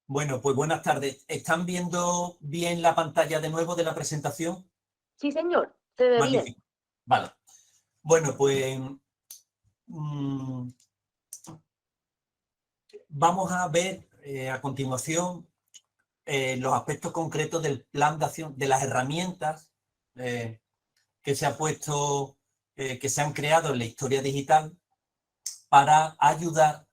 Bueno, pues buenas tardes. ¿Están viendo bien la pantalla de nuevo de la presentación? Sí, señor, se ve bien. Magnífico. Vale. Bueno, pues mm, vamos a ver a continuación los aspectos concretos del plan de acción, de las herramientas que se ha puesto, que se han creado en la historia digital para ayudar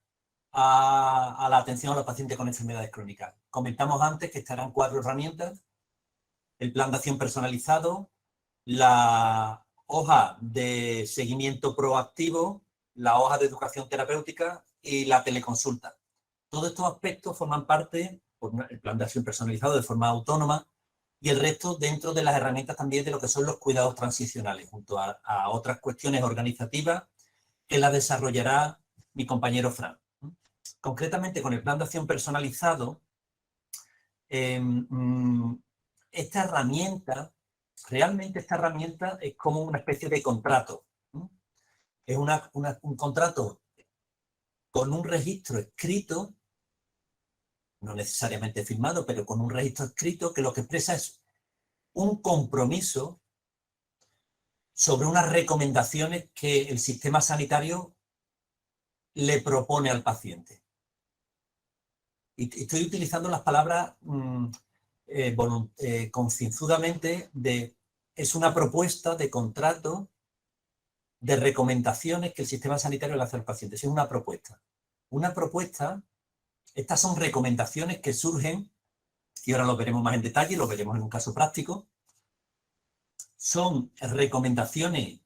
a la atención a los pacientes con enfermedades crónicas. Comentamos antes que estarán 4 herramientas: el plan de acción personalizado, la hoja de seguimiento proactivo, la hoja de educación terapéutica y la teleconsulta. Todos estos aspectos forman parte del plan de acción personalizado de forma autónoma y el resto dentro de las herramientas también de lo que son los cuidados transicionales, junto a otras cuestiones organizativas que las desarrollará mi compañero Fran. Concretamente, con el plan de acción personalizado, realmente esta herramienta es como una especie de contrato. Es un contrato con un registro escrito, no necesariamente firmado, pero con un registro escrito que lo que expresa es un compromiso sobre unas recomendaciones que el sistema sanitario le propone al paciente. Y estoy utilizando las palabras concienzudamente es una propuesta de contrato de recomendaciones que el sistema sanitario le hace al paciente. Es una propuesta. Una propuesta, estas son recomendaciones que surgen, y ahora lo veremos más en detalle, lo veremos en un caso práctico. Son recomendaciones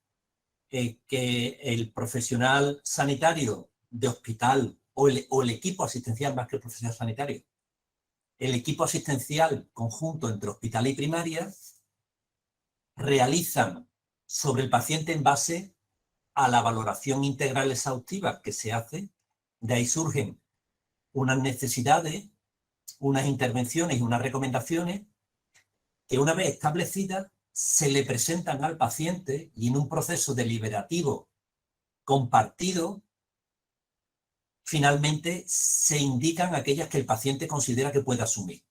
que el profesional sanitario de hospital o el equipo asistencial, más que el profesional sanitario, el equipo asistencial conjunto entre hospital y primaria, realizan sobre el paciente en base a la valoración integral exhaustiva que se hace. De ahí surgen unas necesidades, unas intervenciones y unas recomendaciones que, una vez establecidas, se le presentan al paciente y en un proceso deliberativo compartido, finalmente se indican aquellas que el paciente considera que puede asumir.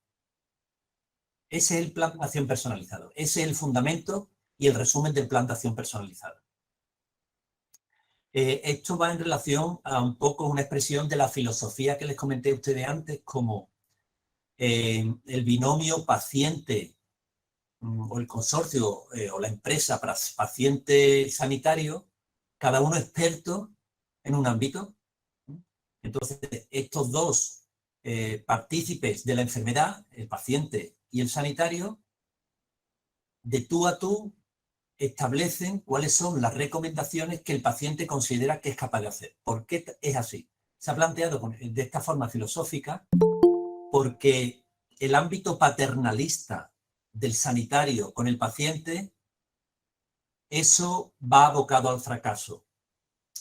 Ese es el plan de acción personalizado. Ese es el fundamento y el resumen del plan de acción personalizado. Esto va en relación a un poco una expresión de la filosofía que les comenté a ustedes antes, como el binomio paciente o el consorcio o la empresa paciente sanitario, cada uno experto en un ámbito. Entonces, estos dos partícipes de la enfermedad, el paciente y el sanitario, de tú a tú establecen cuáles son las recomendaciones que el paciente considera que es capaz de hacer. ¿Por qué es así? Se ha planteado de esta forma filosófica porque el ámbito paternalista del sanitario con el paciente, eso va abocado al fracaso.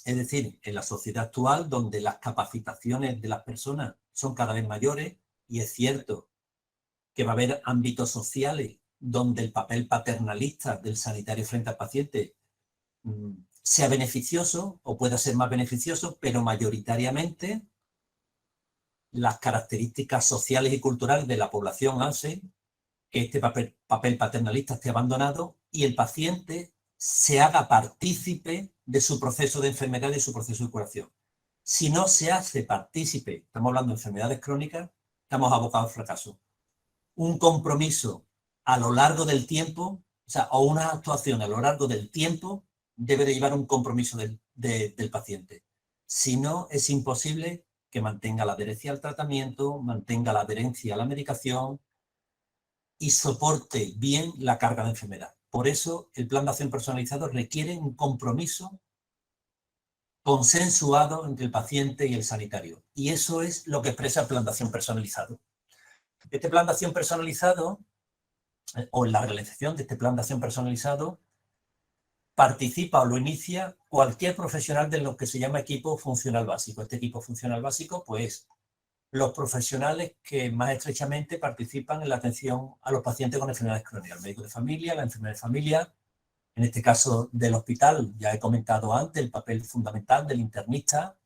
Es decir, en la sociedad actual, donde las capacitaciones de las personas son cada vez mayores, y es cierto que va a haber ámbitos sociales donde el papel paternalista del sanitario frente al paciente sea beneficioso o pueda ser más beneficioso, pero mayoritariamente las características sociales y culturales de la población hacen que este papel paternalista esté abandonado y el paciente se haga partícipe de su proceso de enfermedad y de su proceso de curación. Si no se hace partícipe, estamos hablando de enfermedades crónicas, estamos abocados al fracaso. Un compromiso a lo largo del tiempo, o una actuación a lo largo del tiempo, debe de llevar un compromiso del paciente. Si no, es imposible que mantenga la adherencia al tratamiento, mantenga la adherencia a la medicación y soporte bien la carga de enfermedad. Por eso, el plan de acción personalizado requiere un compromiso consensuado entre el paciente y el sanitario. Y eso es lo que expresa el plan de acción personalizado. Este plan de acción personalizado, o en la realización de este plan de acción personalizado, participa o lo inicia cualquier profesional de lo que se llama equipo funcional básico. Este equipo funcional básico, pues, los profesionales que más estrechamente participan en la atención a los pacientes con enfermedades crónicas. El médico de familia, la enfermera de familia, en este caso del hospital, ya he comentado antes el papel fundamental del internista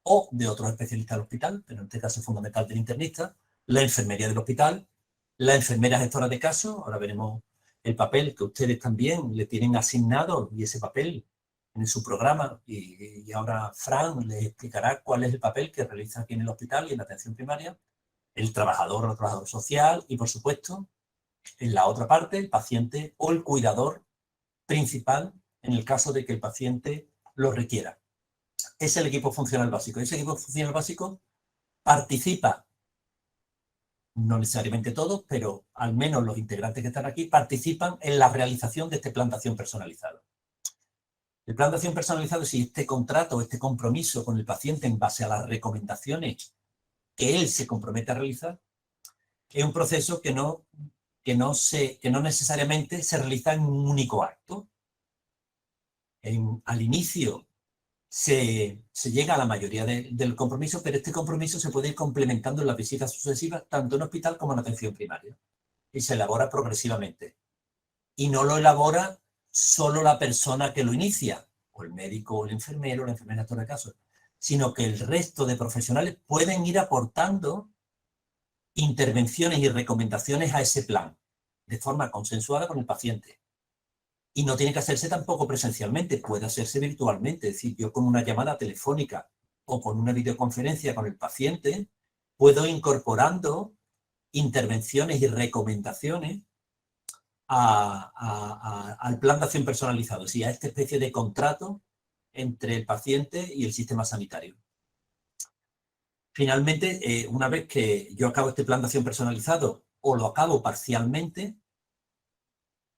o de otros especialistas del hospital, pero en este caso es fundamental del internista. la enfermería del hospital, la enfermera gestora de casos. Ahora veremos el papel que ustedes también le tienen asignado y ese papel en su programa. Y ahora Fran les explicará cuál es el papel que realiza aquí en el hospital y en la atención primaria, el trabajador o trabajador social y, por supuesto, en la otra parte, el paciente o el cuidador principal en el caso de que el paciente lo requiera. Es el equipo funcional básico. Ese equipo funcional básico participa, no necesariamente todos, pero al menos los integrantes que están aquí participan en la realización de este plan de acción personalizado. El plan de acción personalizado es este contrato, este compromiso con el paciente en base a las recomendaciones que él se compromete a realizar. Es un proceso que no necesariamente se realiza en un único acto. Al inicio se llega a la mayoría del compromiso, pero este compromiso se puede ir complementando en las visitas sucesivas, tanto en hospital como en atención primaria. Y se elabora progresivamente. Y no lo elabora solo la persona que lo inicia, o el médico, o el enfermero, o la enfermera en todo caso, sino que el resto de profesionales pueden ir aportando intervenciones y recomendaciones a ese plan, de forma consensuada con el paciente. Y no tiene que hacerse tampoco presencialmente, puede hacerse virtualmente. Es decir, yo con una llamada telefónica o con una videoconferencia con el paciente puedo incorporando intervenciones y recomendaciones al plan de acción personalizado, es decir, a esta especie de contrato entre el paciente y el sistema sanitario. Finalmente, una vez que yo acabo este plan de acción personalizado o lo acabo parcialmente,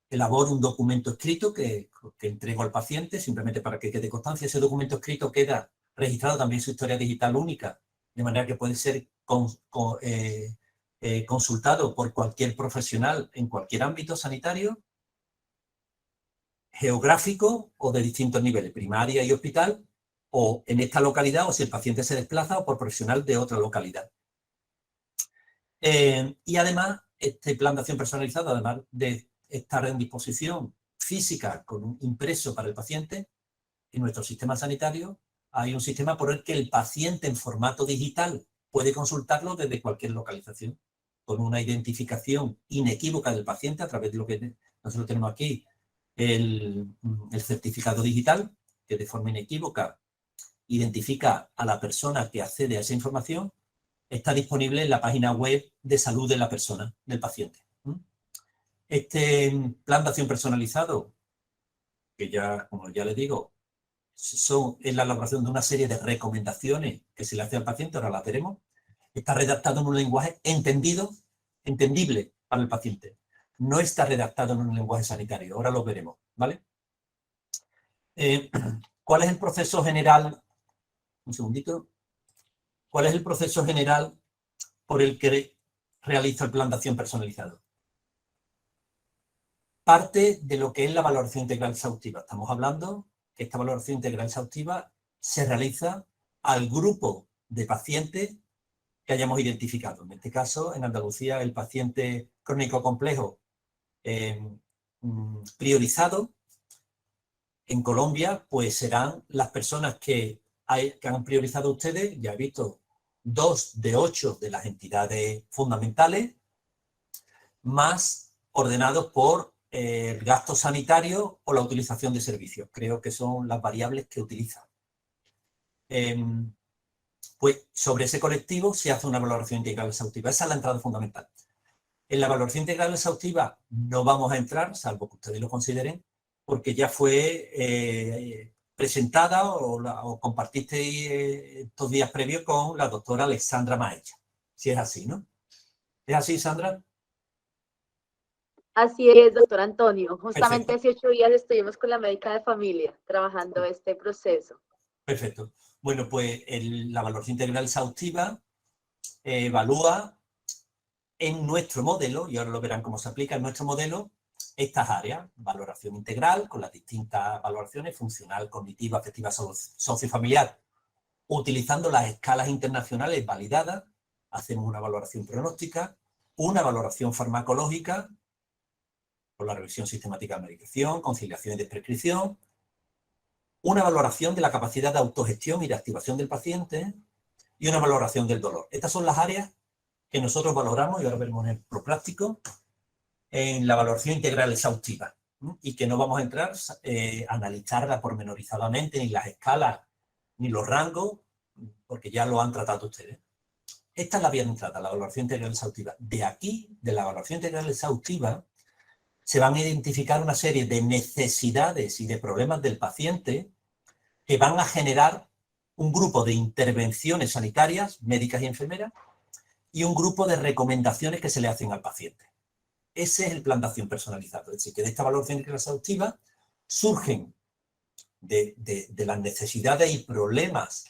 elaboro un documento escrito que entrego al paciente simplemente para que quede constancia. Ese documento escrito queda registrado también en su historia digital única, de manera que puede ser consultado por cualquier profesional en cualquier ámbito sanitario, geográfico o de distintos niveles, primaria y hospital, o en esta localidad, o si el paciente se desplaza, o por profesional de otra localidad. Y además, este plan de acción personalizado, además de estar en disposición física con un impreso para el paciente, en nuestro sistema sanitario hay un sistema por el que el paciente en formato digital puede consultarlo desde cualquier localización, con una identificación inequívoca del paciente a través de lo que nosotros tenemos aquí, el certificado digital, que de forma inequívoca identifica a la persona que accede a esa información. Está disponible en la página web de salud de la persona, del paciente. Este plan de acción personalizado, que ya, como ya les digo, es la elaboración de una serie de recomendaciones que se le hace al paciente, ahora las veremos, está redactado en un lenguaje entendible para el paciente. No está redactado en un lenguaje sanitario, ahora lo veremos, ¿vale? ¿Cuál es el proceso general? Un segundito. ¿Cuál es el proceso general por el que realizo el plan de acción personalizado? Parte de lo que es la valoración integral exhaustiva. Estamos hablando que esta valoración integral exhaustiva se realiza al grupo de pacientes que hayamos identificado. En este caso, en Andalucía, el paciente crónico complejo priorizado. En Colombia, pues serán las personas que han priorizado ustedes. Ya he visto 2 de 8 de las entidades fundamentales, más ordenados por el gasto sanitario o la utilización de servicios. Creo que son las variables que utilizan. Pues sobre ese colectivo se hace una valoración integral exhaustiva. Esa es la entrada fundamental. En la valoración integral exhaustiva no vamos a entrar, salvo que ustedes lo consideren, porque ya fue presentada o compartiste estos días previos con la doctora Alexandra Maecha. Si es así, ¿no? ¿Es así, Sandra? Así es, doctor Antonio. Justamente Perfecto. hace 8 días estuvimos con la médica de familia trabajando este proceso. Perfecto. Bueno, pues la valoración integral exhaustiva evalúa en nuestro modelo, y ahora lo verán cómo se aplica en nuestro modelo, estas áreas: valoración integral, con las distintas valoraciones, funcional, cognitiva, afectiva, sociofamiliar, utilizando las escalas internacionales validadas. Hacemos una valoración pronóstica, una valoración farmacológica, con la revisión sistemática de medicación, conciliación y desprescripción, una valoración de la capacidad de autogestión y de activación del paciente y una valoración del dolor. Estas son las áreas que nosotros valoramos, y ahora veremos un ejemplo práctico, en la valoración integral exhaustiva, y que no vamos a entrar a analizarla pormenorizadamente, ni las escalas, ni los rangos, porque ya lo han tratado ustedes. Esta es la vía de entrada, la valoración integral exhaustiva. De aquí, de la valoración integral exhaustiva, se van a identificar una serie de necesidades y de problemas del paciente que van a generar un grupo de intervenciones sanitarias, médicas y enfermeras, y un grupo de recomendaciones que se le hacen al paciente. Ese es el plan de acción personalizado. Es decir, que de esta valoración exhaustiva surgen de las necesidades y problemas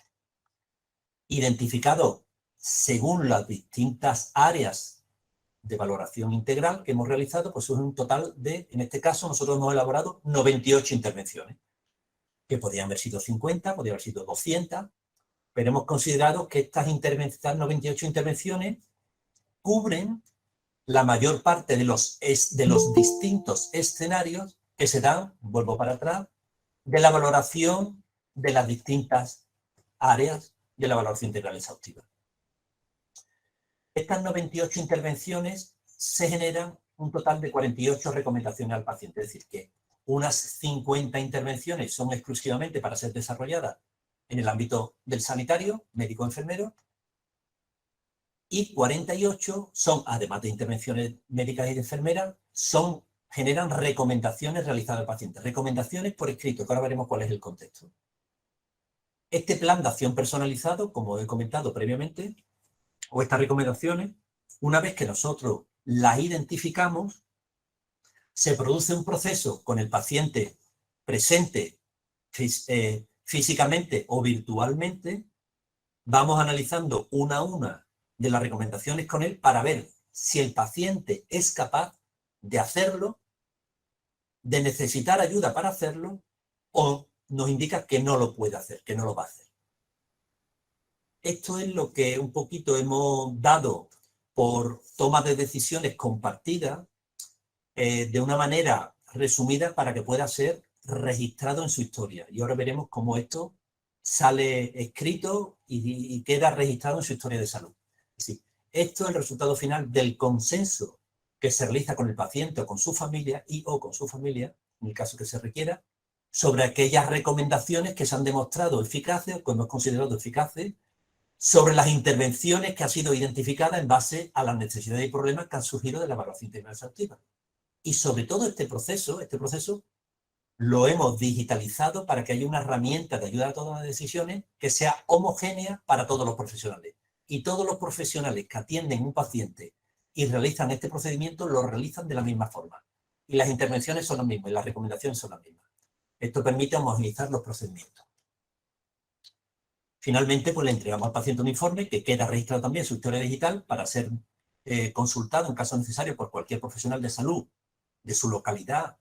identificados según las distintas áreas de valoración integral que hemos realizado, pues es un total de, en este caso, nosotros hemos elaborado 98 intervenciones, que podían haber sido 50, podían haber sido 200, pero hemos considerado que estas 98 intervenciones cubren la mayor parte de los distintos escenarios que se dan, vuelvo para atrás, de la valoración de las distintas áreas de la valoración integral exhaustiva. Estas 98 intervenciones se generan un total de 48 recomendaciones al paciente, es decir, que unas 50 intervenciones son exclusivamente para ser desarrolladas en el ámbito del sanitario, médico-enfermero, y 48 son, además de intervenciones médicas y de enfermeras, generan recomendaciones realizadas al paciente. Recomendaciones por escrito, que ahora veremos cuál es el contexto. Este plan de acción personalizado, como he comentado previamente, o estas recomendaciones, una vez que nosotros las identificamos, se produce un proceso con el paciente presente físicamente o virtualmente. Vamos analizando una a una de las recomendaciones con él para ver si el paciente es capaz de hacerlo, de necesitar ayuda para hacerlo, o nos indica que no lo puede hacer, que no lo va a hacer. Esto es lo que un poquito hemos dado por toma de decisiones compartidas de una manera resumida para que pueda ser registrado en su historia. Y ahora veremos cómo esto sale escrito y queda registrado en su historia de salud. Sí, esto es el resultado final del consenso que se realiza con el paciente o con su familia en el caso que se requiera, sobre aquellas recomendaciones que se han demostrado eficaces o que hemos considerado eficaces, sobre las intervenciones que han sido identificadas en base a las necesidades y problemas que han surgido de la evaluación integral exhaustiva. Y sobre todo este proceso lo hemos digitalizado para que haya una herramienta de ayuda a todas las decisiones que sea homogénea para todos los profesionales. Y todos los profesionales que atienden a un paciente y realizan este procedimiento lo realizan de la misma forma. Y las intervenciones son las mismas y las recomendaciones son las mismas. Esto permite homogeneizar los procedimientos. Finalmente, pues le entregamos al paciente un informe que queda registrado también en su historia digital para ser consultado en caso necesario por cualquier profesional de salud de su localidad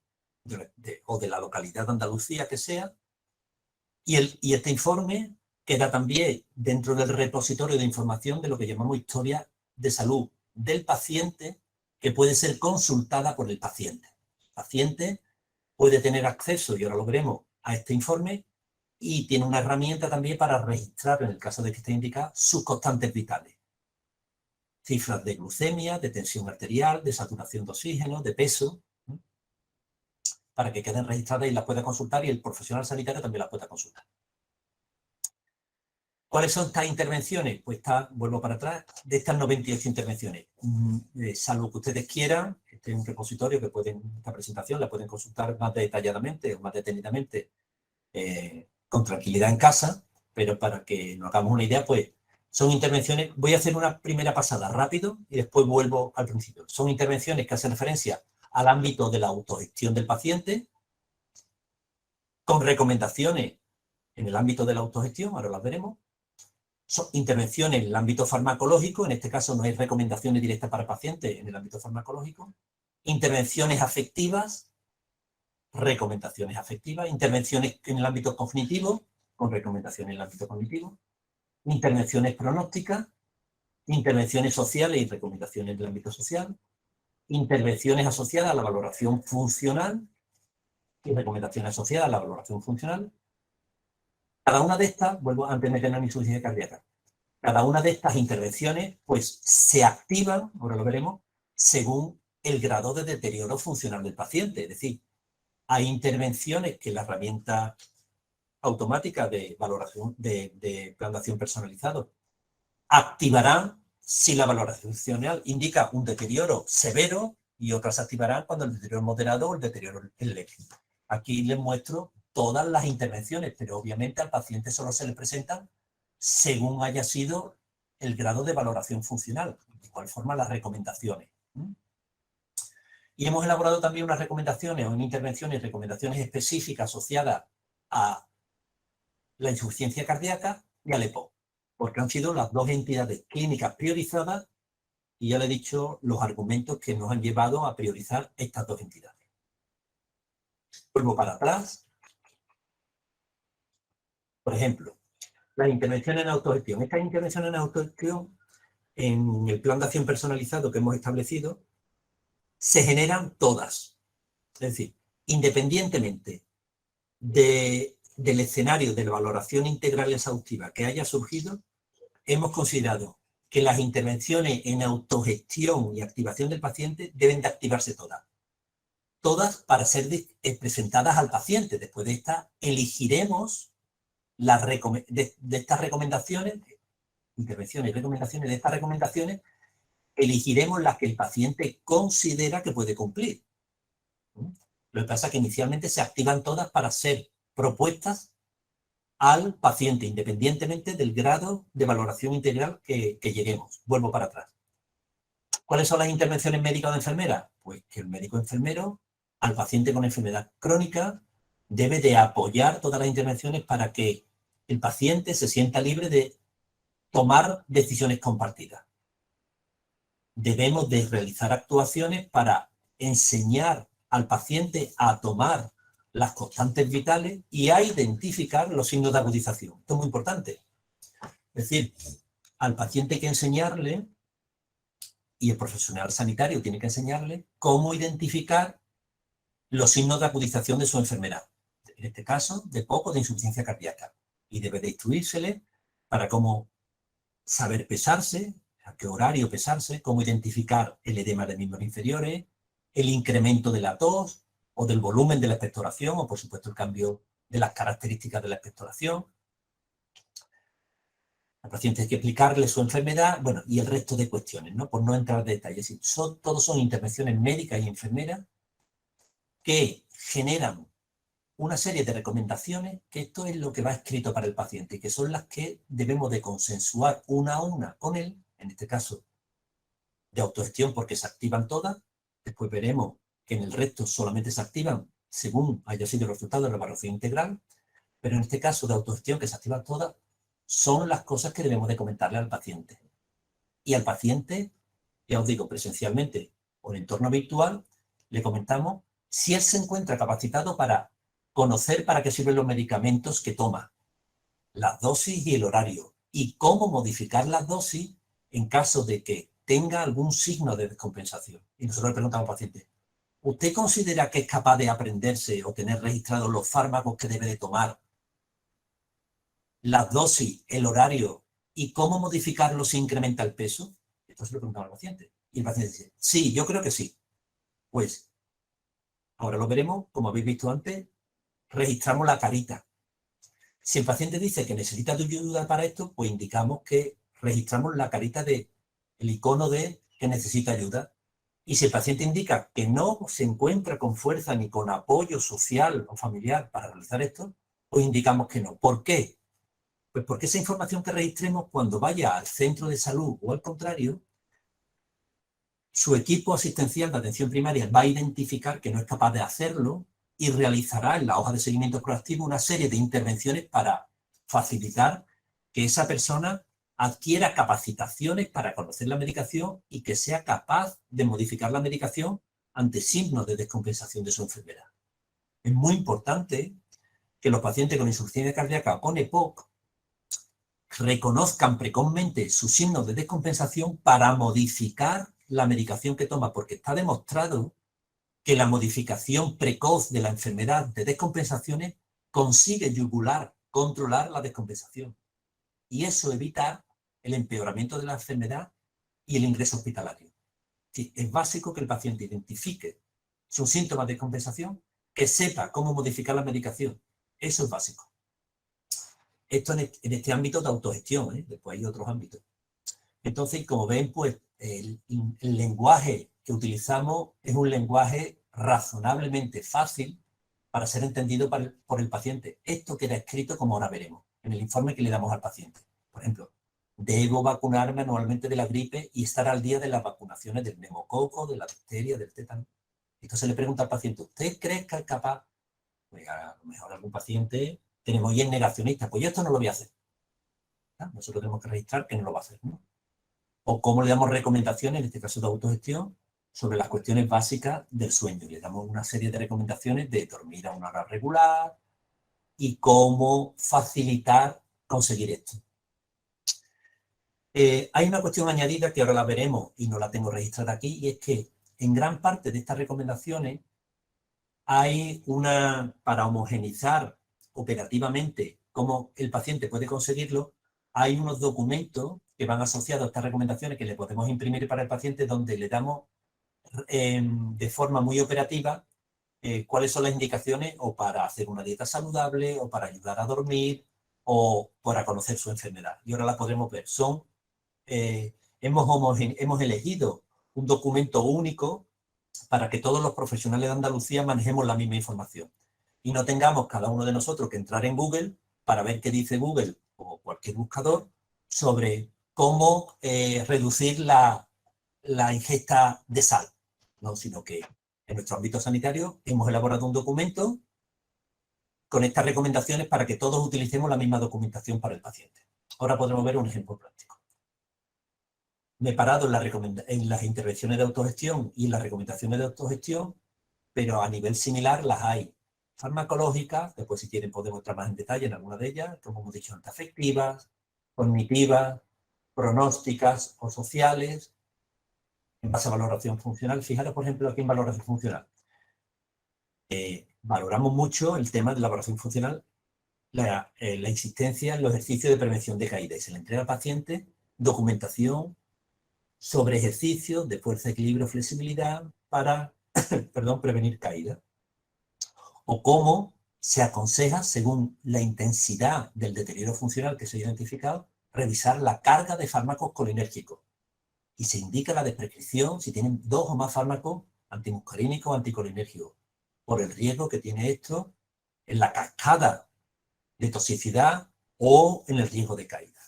o de la localidad de Andalucía que sea. Y este informe queda también dentro del repositorio de información de lo que llamamos historia de salud del paciente, que puede ser consultada por el paciente. El paciente puede tener acceso, y ahora lo veremos, a este informe, y tiene una herramienta también para registrar, en el caso de que esté indicada, sus constantes vitales. Cifras de glucemia, de tensión arterial, de saturación de oxígeno, de peso, para que queden registradas y las pueda consultar, y el profesional sanitario también las pueda consultar. ¿Cuáles son estas intervenciones? Pues vuelvo para atrás, de estas 98 intervenciones. Salvo que ustedes quieran, este es un repositorio que esta presentación la pueden consultar más detalladamente o más detenidamente con tranquilidad en casa, pero para que nos hagamos una idea, pues son intervenciones. Voy a hacer una primera pasada rápido y después vuelvo al principio. Son intervenciones que hacen referencia al ámbito de la autogestión del paciente, con recomendaciones en el ámbito de la autogestión, ahora las veremos. Son intervenciones en el ámbito farmacológico, en este caso no hay recomendaciones directas para pacientes en el ámbito farmacológico. Intervenciones afectivas, recomendaciones afectivas. Intervenciones en el ámbito cognitivo, con recomendaciones en el ámbito cognitivo. Intervenciones pronósticas, intervenciones sociales y recomendaciones en el ámbito social. Intervenciones asociadas a la valoración funcional y recomendaciones asociadas a la valoración funcional. Cada una de estas, vuelvo antes de meternos en insuficiencia cardíaca, Cada una de estas intervenciones pues, se activan, ahora lo veremos, según el grado de deterioro funcional del paciente. Es decir, hay intervenciones que la herramienta automática de valoración de plan de acción personalizado activarán si la valoración funcional indica un deterioro severo y otras se activarán cuando el deterioro es moderado o el deterioro es leve. Aquí les muestro todas las intervenciones, pero obviamente al paciente solo se le presentan según haya sido el grado de valoración funcional, de igual forma las recomendaciones. Y hemos elaborado también unas recomendaciones, unas intervenciones y recomendaciones específicas asociadas a la insuficiencia cardíaca y al EPOC, porque han sido las dos entidades clínicas priorizadas y ya le he dicho los argumentos que nos han llevado a priorizar estas dos entidades. Vuelvo para atrás. Por ejemplo, las intervenciones en autogestión. Estas intervenciones en autogestión, en el plan de acción personalizado que hemos establecido, se generan todas. Es decir, independientemente del escenario de la valoración integral y exhaustiva que haya surgido, hemos considerado que las intervenciones en autogestión y activación del paciente deben de activarse todas. Todas para ser presentadas al paciente. Después de estas, elegiremos de estas recomendaciones, intervenciones y recomendaciones, de estas recomendaciones, elegiremos las que el paciente considera que puede cumplir. Lo que pasa es que inicialmente se activan todas para ser propuestas al paciente, independientemente del grado de valoración integral que lleguemos. Vuelvo para atrás. ¿Cuáles son las intervenciones médicas o de enfermera? Pues que el médico enfermero al paciente con enfermedad crónica debe de apoyar todas las intervenciones para que el paciente se sienta libre de tomar decisiones compartidas. Debemos de realizar actuaciones para enseñar al paciente a tomar las constantes vitales y a identificar los signos de agudización. Esto es muy importante. Es decir, al paciente hay que enseñarle, y el profesional sanitario tiene que enseñarle, cómo identificar los signos de agudización de su enfermedad. En este caso, de EPOC o de insuficiencia cardíaca. Y debe de instruírsele para cómo saber pesarse, a qué horario pesarse, cómo identificar el edema de miembros inferiores, el incremento de la tos o del volumen de la expectoración, o por supuesto el cambio de las características de la expectoración. Al paciente hay que explicarle su enfermedad, bueno, y el resto de cuestiones, ¿no? Por no entrar en detalles. Todos son intervenciones médicas y enfermeras que generan una serie de recomendaciones, que esto es lo que va escrito para el paciente, que son las que debemos de consensuar una a una con él, en este caso de autogestión porque se activan todas. Después veremos que en el resto solamente se activan según haya sido el resultado de la evaluación integral, pero en este caso de autogestión que se activan todas, son las cosas que debemos de comentarle al paciente. Y al paciente, ya os digo, presencialmente o en entorno virtual, le comentamos si él se encuentra capacitado para conocer para qué sirven los medicamentos que toma, las dosis y el horario, y cómo modificar las dosis en caso de que tenga algún signo de descompensación. Y nosotros le preguntamos al paciente, ¿usted considera que es capaz de aprenderse o tener registrados los fármacos que debe de tomar, las dosis, el horario y cómo modificarlo si incrementa el peso? Esto se lo preguntamos al paciente. Y el paciente dice, sí, yo creo que sí. Pues, ahora lo veremos, como habéis visto antes, registramos la carita. Si el paciente dice que necesita ayuda para esto, pues indicamos que registramos la carita el icono de que necesita ayuda. Y si el paciente indica que no se encuentra con fuerza ni con apoyo social o familiar para realizar esto, pues indicamos que no. ¿Por qué? Pues porque esa información que registremos cuando vaya al centro de salud o al contrario, su equipo asistencial de atención primaria va a identificar que no es capaz de hacerlo y realizará en la hoja de seguimiento proactivo una serie de intervenciones para facilitar que esa persona adquiera capacitaciones para conocer la medicación y que sea capaz de modificar la medicación ante signos de descompensación de su enfermedad. Es muy importante que los pacientes con insuficiencia cardíaca o con EPOC reconozcan precozmente sus signos de descompensación para modificar la medicación que toma, porque está demostrado que la modificación precoz de la enfermedad de descompensaciones consigue controlar la descompensación. Y eso evita el empeoramiento de la enfermedad y el ingreso hospitalario. Sí, es básico que el paciente identifique sus síntomas de compensación, que sepa cómo modificar la medicación. Eso es básico. Esto en este ámbito de autogestión, ¿eh? Después hay otros ámbitos. Entonces, como ven, pues el lenguaje que utilizamos es un lenguaje razonablemente fácil para ser entendido por el paciente. Esto queda escrito, como ahora veremos, en el informe que le damos al paciente. Por ejemplo, debo vacunarme anualmente de la gripe y estar al día de las vacunaciones del neumococo, de la difteria, del tétano. Entonces le pregunta al paciente, ¿usted cree que es capaz? Pues a lo mejor algún paciente tenemos y es negacionista, pues yo esto no lo voy a hacer. ¿No? Nosotros tenemos que registrar que no lo va a hacer, ¿no? O cómo le damos recomendaciones, en este caso de autogestión, sobre las cuestiones básicas del sueño. Le damos una serie de recomendaciones de dormir a una hora regular y cómo facilitar conseguir esto. Hay una cuestión añadida que ahora la veremos y no la tengo registrada aquí, y es que en gran parte de estas recomendaciones hay para homogeneizar operativamente cómo el paciente puede conseguirlo, hay unos documentos que van asociados a estas recomendaciones que le podemos imprimir para el paciente, donde le damos de forma muy operativa cuáles son las indicaciones o para hacer una dieta saludable o para ayudar a dormir o para conocer su enfermedad. Y ahora la podremos ver. Hemos elegido un documento único para que todos los profesionales de Andalucía manejemos la misma información y no tengamos cada uno de nosotros que entrar en Google para ver qué dice Google o cualquier buscador sobre cómo reducir la ingesta de sal, ¿no? Sino que en nuestro ámbito sanitario hemos elaborado un documento con estas recomendaciones para que todos utilicemos la misma documentación para el paciente. Ahora podremos ver un ejemplo práctico. Me he parado en las intervenciones de autogestión y en las recomendaciones de autogestión, pero a nivel similar las hay farmacológicas, después si quieren podemos entrar más en detalle en alguna de ellas, como hemos dicho antes, afectivas, cognitivas, pronósticas o sociales, en base a valoración funcional. Fijaros, por ejemplo, aquí en valoración funcional. Valoramos mucho el tema de la valoración funcional, la insistencia en los ejercicios de prevención de caída, y se le entrega al paciente documentación sobre ejercicios de fuerza, equilibrio, flexibilidad para prevenir caída. O cómo se aconseja, según la intensidad del deterioro funcional que se ha identificado, revisar la carga de fármacos colinérgicos. Y se indica la desprescripción si tienen 2 o más fármacos antimuscarínicos o anticolinérgicos, por el riesgo que tiene esto en la cascada de toxicidad o en el riesgo de caída.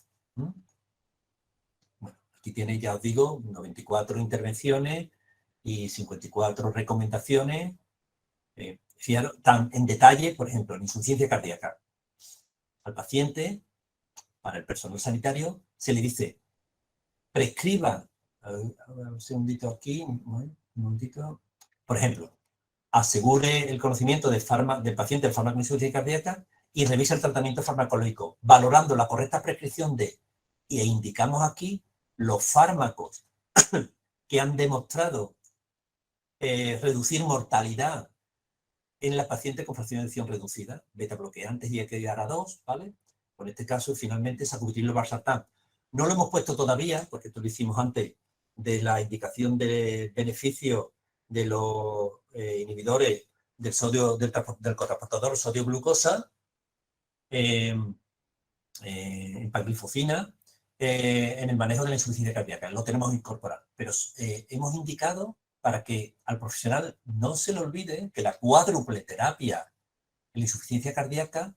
Bueno, aquí tiene, ya os digo, 94 intervenciones y 54 recomendaciones. Fijaros, tan en detalle, por ejemplo, en insuficiencia cardíaca. Al paciente, para el personal sanitario, se le dice, prescriba, un segundito aquí, un momentito, por ejemplo, asegure el conocimiento del paciente del fármaco de insuficiencia cardíaca y revisa el tratamiento farmacológico, valorando la correcta prescripción y indicamos aquí los fármacos que han demostrado reducir mortalidad en la paciente con fracción de eyección reducida, beta bloqueantes y EGARA2, ¿vale? En este caso, finalmente, sacubitril valsartán. No lo hemos puesto todavía, porque esto lo hicimos antes de la indicación de beneficio de los inhibidores del sodio, del cotransportador sodio-glucosa, empaglifosina, en el manejo de la insuficiencia cardíaca. Lo tenemos incorporado, pero hemos indicado para que al profesional no se le olvide que la cuádruple terapia en la insuficiencia cardíaca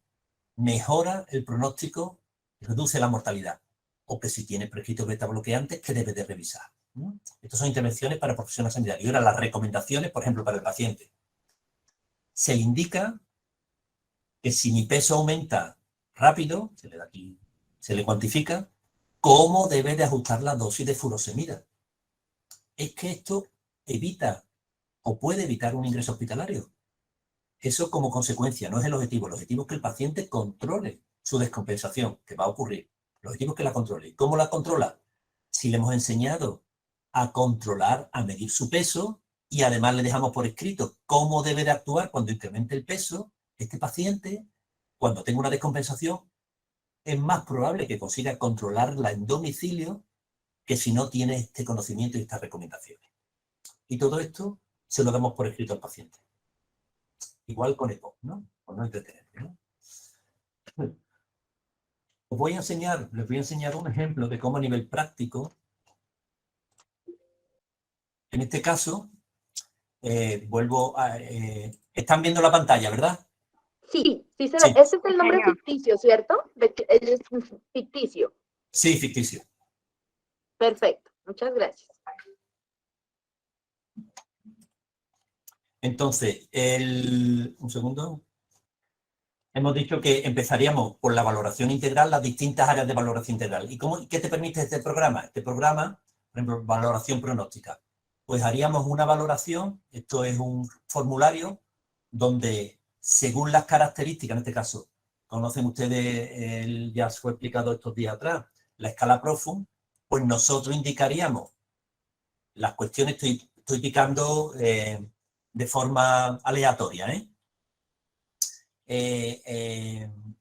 mejora el pronóstico y reduce la mortalidad. O que si tiene prescritos beta bloqueantes, que debe de revisar. Estas son intervenciones para profesionales sanitarios. Y ahora las recomendaciones, por ejemplo, para el paciente. Se le indica que si mi peso aumenta rápido, se le cuantifica, cómo debe de ajustar la dosis de furosemida. Es que esto evita o puede evitar un ingreso hospitalario. Eso como consecuencia, no es el objetivo. El objetivo es que el paciente controle su descompensación, que va a ocurrir. El objetivo es que la controle. ¿Y cómo la controla? Si le hemos enseñado a controlar, a medir su peso, y además le dejamos por escrito cómo debe de actuar cuando incremente el peso, este paciente, cuando tenga una descompensación, es más probable que consiga controlarla en domicilio que si no tiene este conocimiento y estas recomendaciones. Y todo esto se lo damos por escrito al paciente. Igual con EPOC, ¿no? Por no entretenerme, ¿no? Les voy a enseñar un ejemplo de cómo a nivel práctico, en este caso, vuelvo a... están viendo la pantalla, ¿verdad? Sí, sí se ve. Sí, Este es el nombre Señor. ficticio, ¿cierto? Es ficticio. sí, ficticio. Perfecto. Muchas gracias. Entonces, un segundo. Hemos dicho que empezaríamos por la valoración integral, las distintas áreas de valoración integral. ¿Y qué te permite este programa? Este programa, por ejemplo, valoración pronóstica. Pues haríamos una valoración, esto es un formulario, donde según las características, en este caso, conocen ustedes, ya fue explicado estos días atrás, la escala Profund, pues nosotros indicaríamos las cuestiones, estoy picando de forma aleatoria,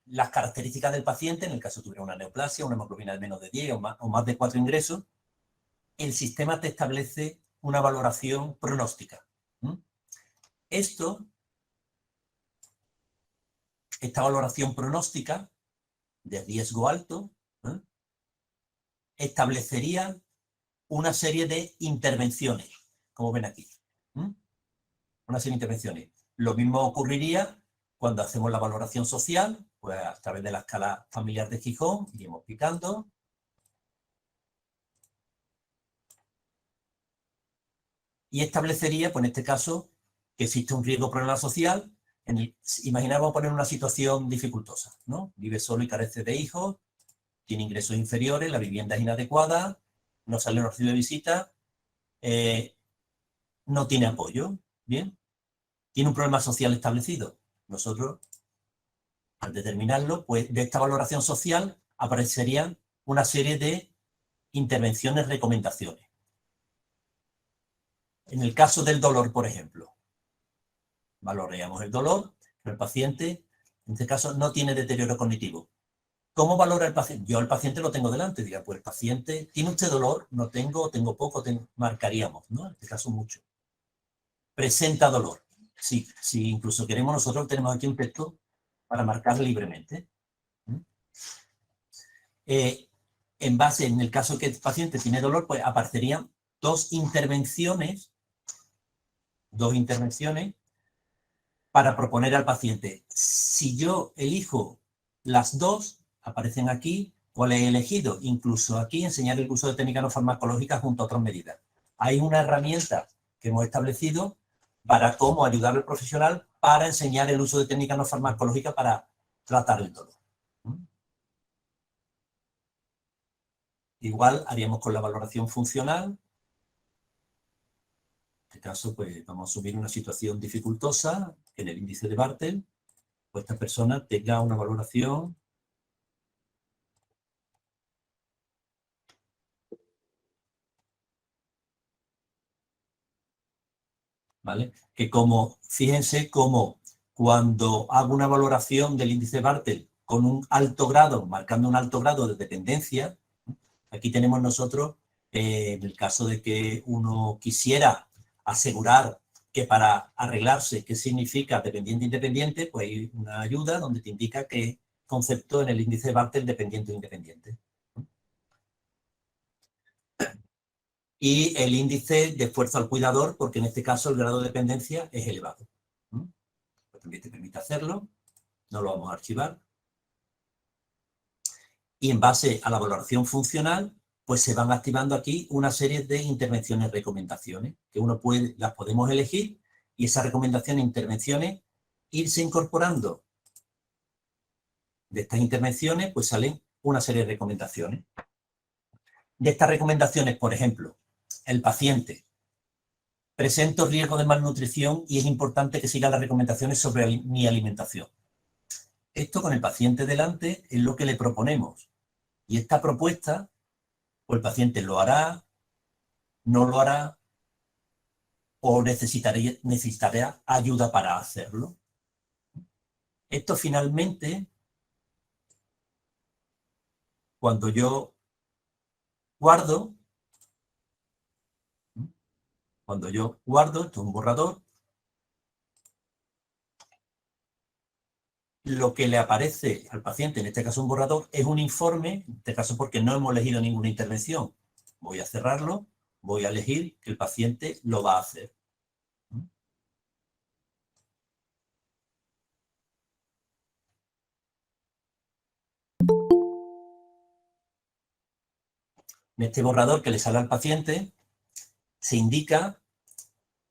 las características del paciente, en el caso de tuviera una neoplasia, una hemoglobina de menos de 10 o más de 4 ingresos, el sistema te establece una valoración pronóstica. Esta valoración pronóstica de riesgo alto, establecería una serie de intervenciones, como ven aquí. Una serie de intervenciones. Lo mismo ocurriría cuando hacemos la valoración social, pues a través de la escala familiar de Gijón, iremos picando. Y establecería, pues en este caso, que existe un riesgo problema social. Imaginamos poner una situación dificultosa, ¿no? Vive solo y carece de hijos, tiene ingresos inferiores, la vivienda es inadecuada, no sale, no recibe visita, no tiene apoyo, ¿bien? Tiene un problema social establecido. Nosotros, al determinarlo, pues de esta valoración social aparecerían una serie de intervenciones, recomendaciones. En el caso del dolor, por ejemplo, valoraríamos el dolor, pero el paciente, en este caso, no tiene deterioro cognitivo. ¿Cómo valora el paciente? Yo al paciente lo tengo delante, diría, pues el paciente, ¿tiene usted dolor? No tengo, tengo poco, marcaríamos, ¿no? En este caso mucho. Presenta dolor. Sí, sí, incluso queremos, nosotros tenemos aquí un texto para marcar libremente. En base, en el caso que el paciente tiene dolor, pues aparecerían dos intervenciones para proponer al paciente. Si yo elijo las dos, aparecen aquí, ¿cuál he elegido? Incluso aquí enseñar el uso de técnicas no farmacológicas junto a otras medidas. Hay una herramienta que hemos establecido para cómo ayudar al profesional para enseñar el uso de técnicas no farmacológicas para tratar el dolor. Igual haríamos con la valoración funcional. En este caso, pues vamos a asumir una situación dificultosa en el índice de Bartel, pues esta persona tenga una valoración ¿vale? Que como, fíjense cómo cuando hago una valoración del índice de Bartel con un alto grado, marcando un alto grado de dependencia, aquí tenemos nosotros, en el caso de que uno quisiera asegurar que para arreglarse, ¿qué significa dependiente-independiente? Pues hay una ayuda donde te indica qué concepto en el índice de Bartel dependiente o independiente. Y el índice de esfuerzo al cuidador, porque en este caso el grado de dependencia es elevado. Pues también te permite hacerlo, no lo vamos a archivar. Y en base a la valoración funcional, pues se van activando aquí una serie de intervenciones, recomendaciones, que las podemos elegir y esas recomendaciones, intervenciones, irse incorporando. De estas intervenciones, pues salen una serie de recomendaciones. De estas recomendaciones, por ejemplo, el paciente presento riesgo de malnutrición y es importante que siga las recomendaciones sobre mi alimentación. Esto con el paciente delante es lo que le proponemos. Y esta propuesta, pues el paciente lo hará, no lo hará o necesitará ayuda para hacerlo. Esto finalmente cuando yo guardo, esto es un borrador, lo que le aparece al paciente, en este caso un borrador, es un informe, en este caso porque no hemos elegido ninguna intervención. Voy a cerrarlo, voy a elegir que el paciente lo va a hacer. En este borrador que le sale al paciente, se indica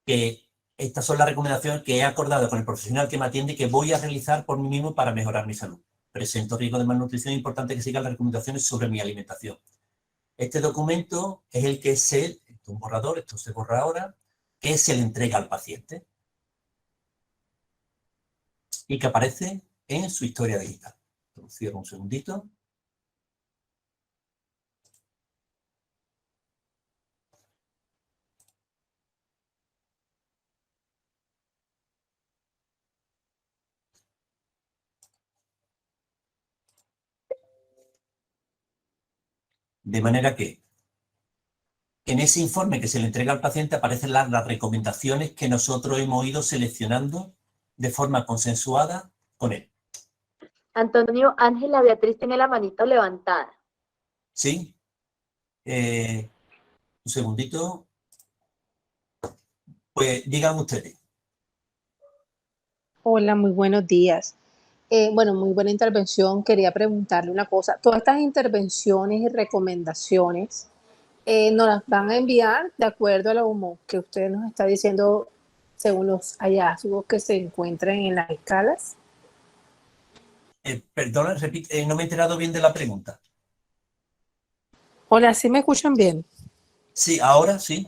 que estas son las recomendaciones que he acordado con el profesional que me atiende y que voy a realizar por mí mismo para mejorar mi salud. Presento riesgo de malnutrición, es importante que sigan las recomendaciones sobre mi alimentación. Este documento es el que esto es un borrador, esto se borra ahora, que se le entrega al paciente y que aparece en su historia digital. Lo cierro un segundito. De manera que en ese informe que se le entrega al paciente aparecen las recomendaciones que nosotros hemos ido seleccionando de forma consensuada con él. Antonio, Ángela Beatriz tiene la manito levantada. ¿Sí? Un segundito. Pues digan ustedes. Hola, muy buenos días. Bueno, muy buena intervención. Quería preguntarle una cosa. Todas estas intervenciones y recomendaciones nos las van a enviar de acuerdo a lo que usted nos está diciendo según los hallazgos que se encuentran en las escalas. Perdona, repite, no me he enterado bien de la pregunta. Hola, ¿sí me escuchan bien? Sí, ahora sí.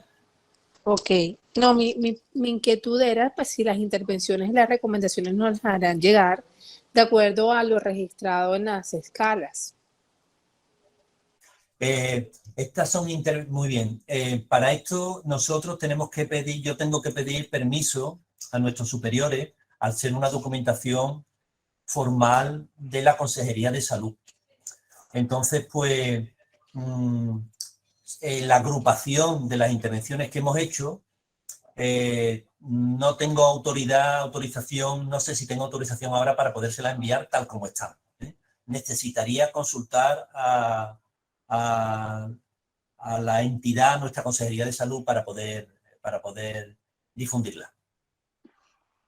Ok. No, mi inquietud era pues, si las intervenciones y las recomendaciones nos harán llegar de acuerdo a lo registrado en las escalas. Estas son muy bien. Para esto nosotros tenemos que pedir, yo tengo que pedir permiso a nuestros superiores al ser una documentación formal de la Consejería de Salud. Entonces, pues, la agrupación de las intervenciones que hemos hecho, no tengo autorización, no sé si tengo autorización ahora para podérsela enviar tal como están. Necesitaría consultar a la entidad, nuestra Consejería de Salud, para poder difundirla.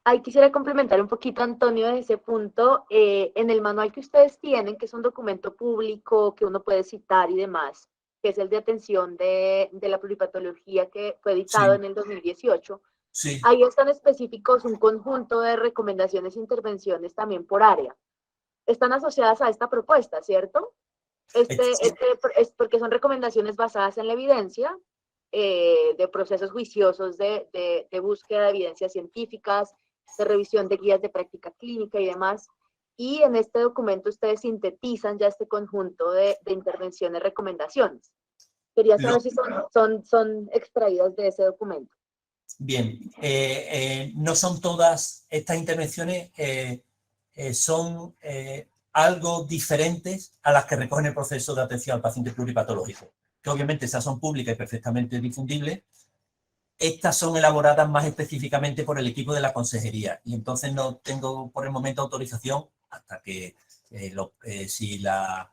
Ahí quisiera complementar un poquito, Antonio, de ese punto. En el manual que ustedes tienen, que es un documento público que uno puede citar y demás, que es el de atención de la pluripatología que fue editado Sí. en el 2018, Sí. ahí están específicos un conjunto de recomendaciones e intervenciones también por área. Están asociadas a esta propuesta, ¿cierto? Es porque son recomendaciones basadas en la evidencia, de procesos juiciosos de búsqueda de evidencias científicas, de revisión de guías de práctica clínica y demás. Y en este documento ustedes sintetizan ya este conjunto de intervenciones, recomendaciones. Quería saber si son extraídas de ese documento. Bien, no son todas estas intervenciones, son algo diferentes a las que recogen el proceso de atención al paciente pluripatológico, que obviamente esas son públicas y perfectamente difundibles. Estas son elaboradas más específicamente por el equipo de la consejería y entonces no tengo por el momento autorización hasta que si la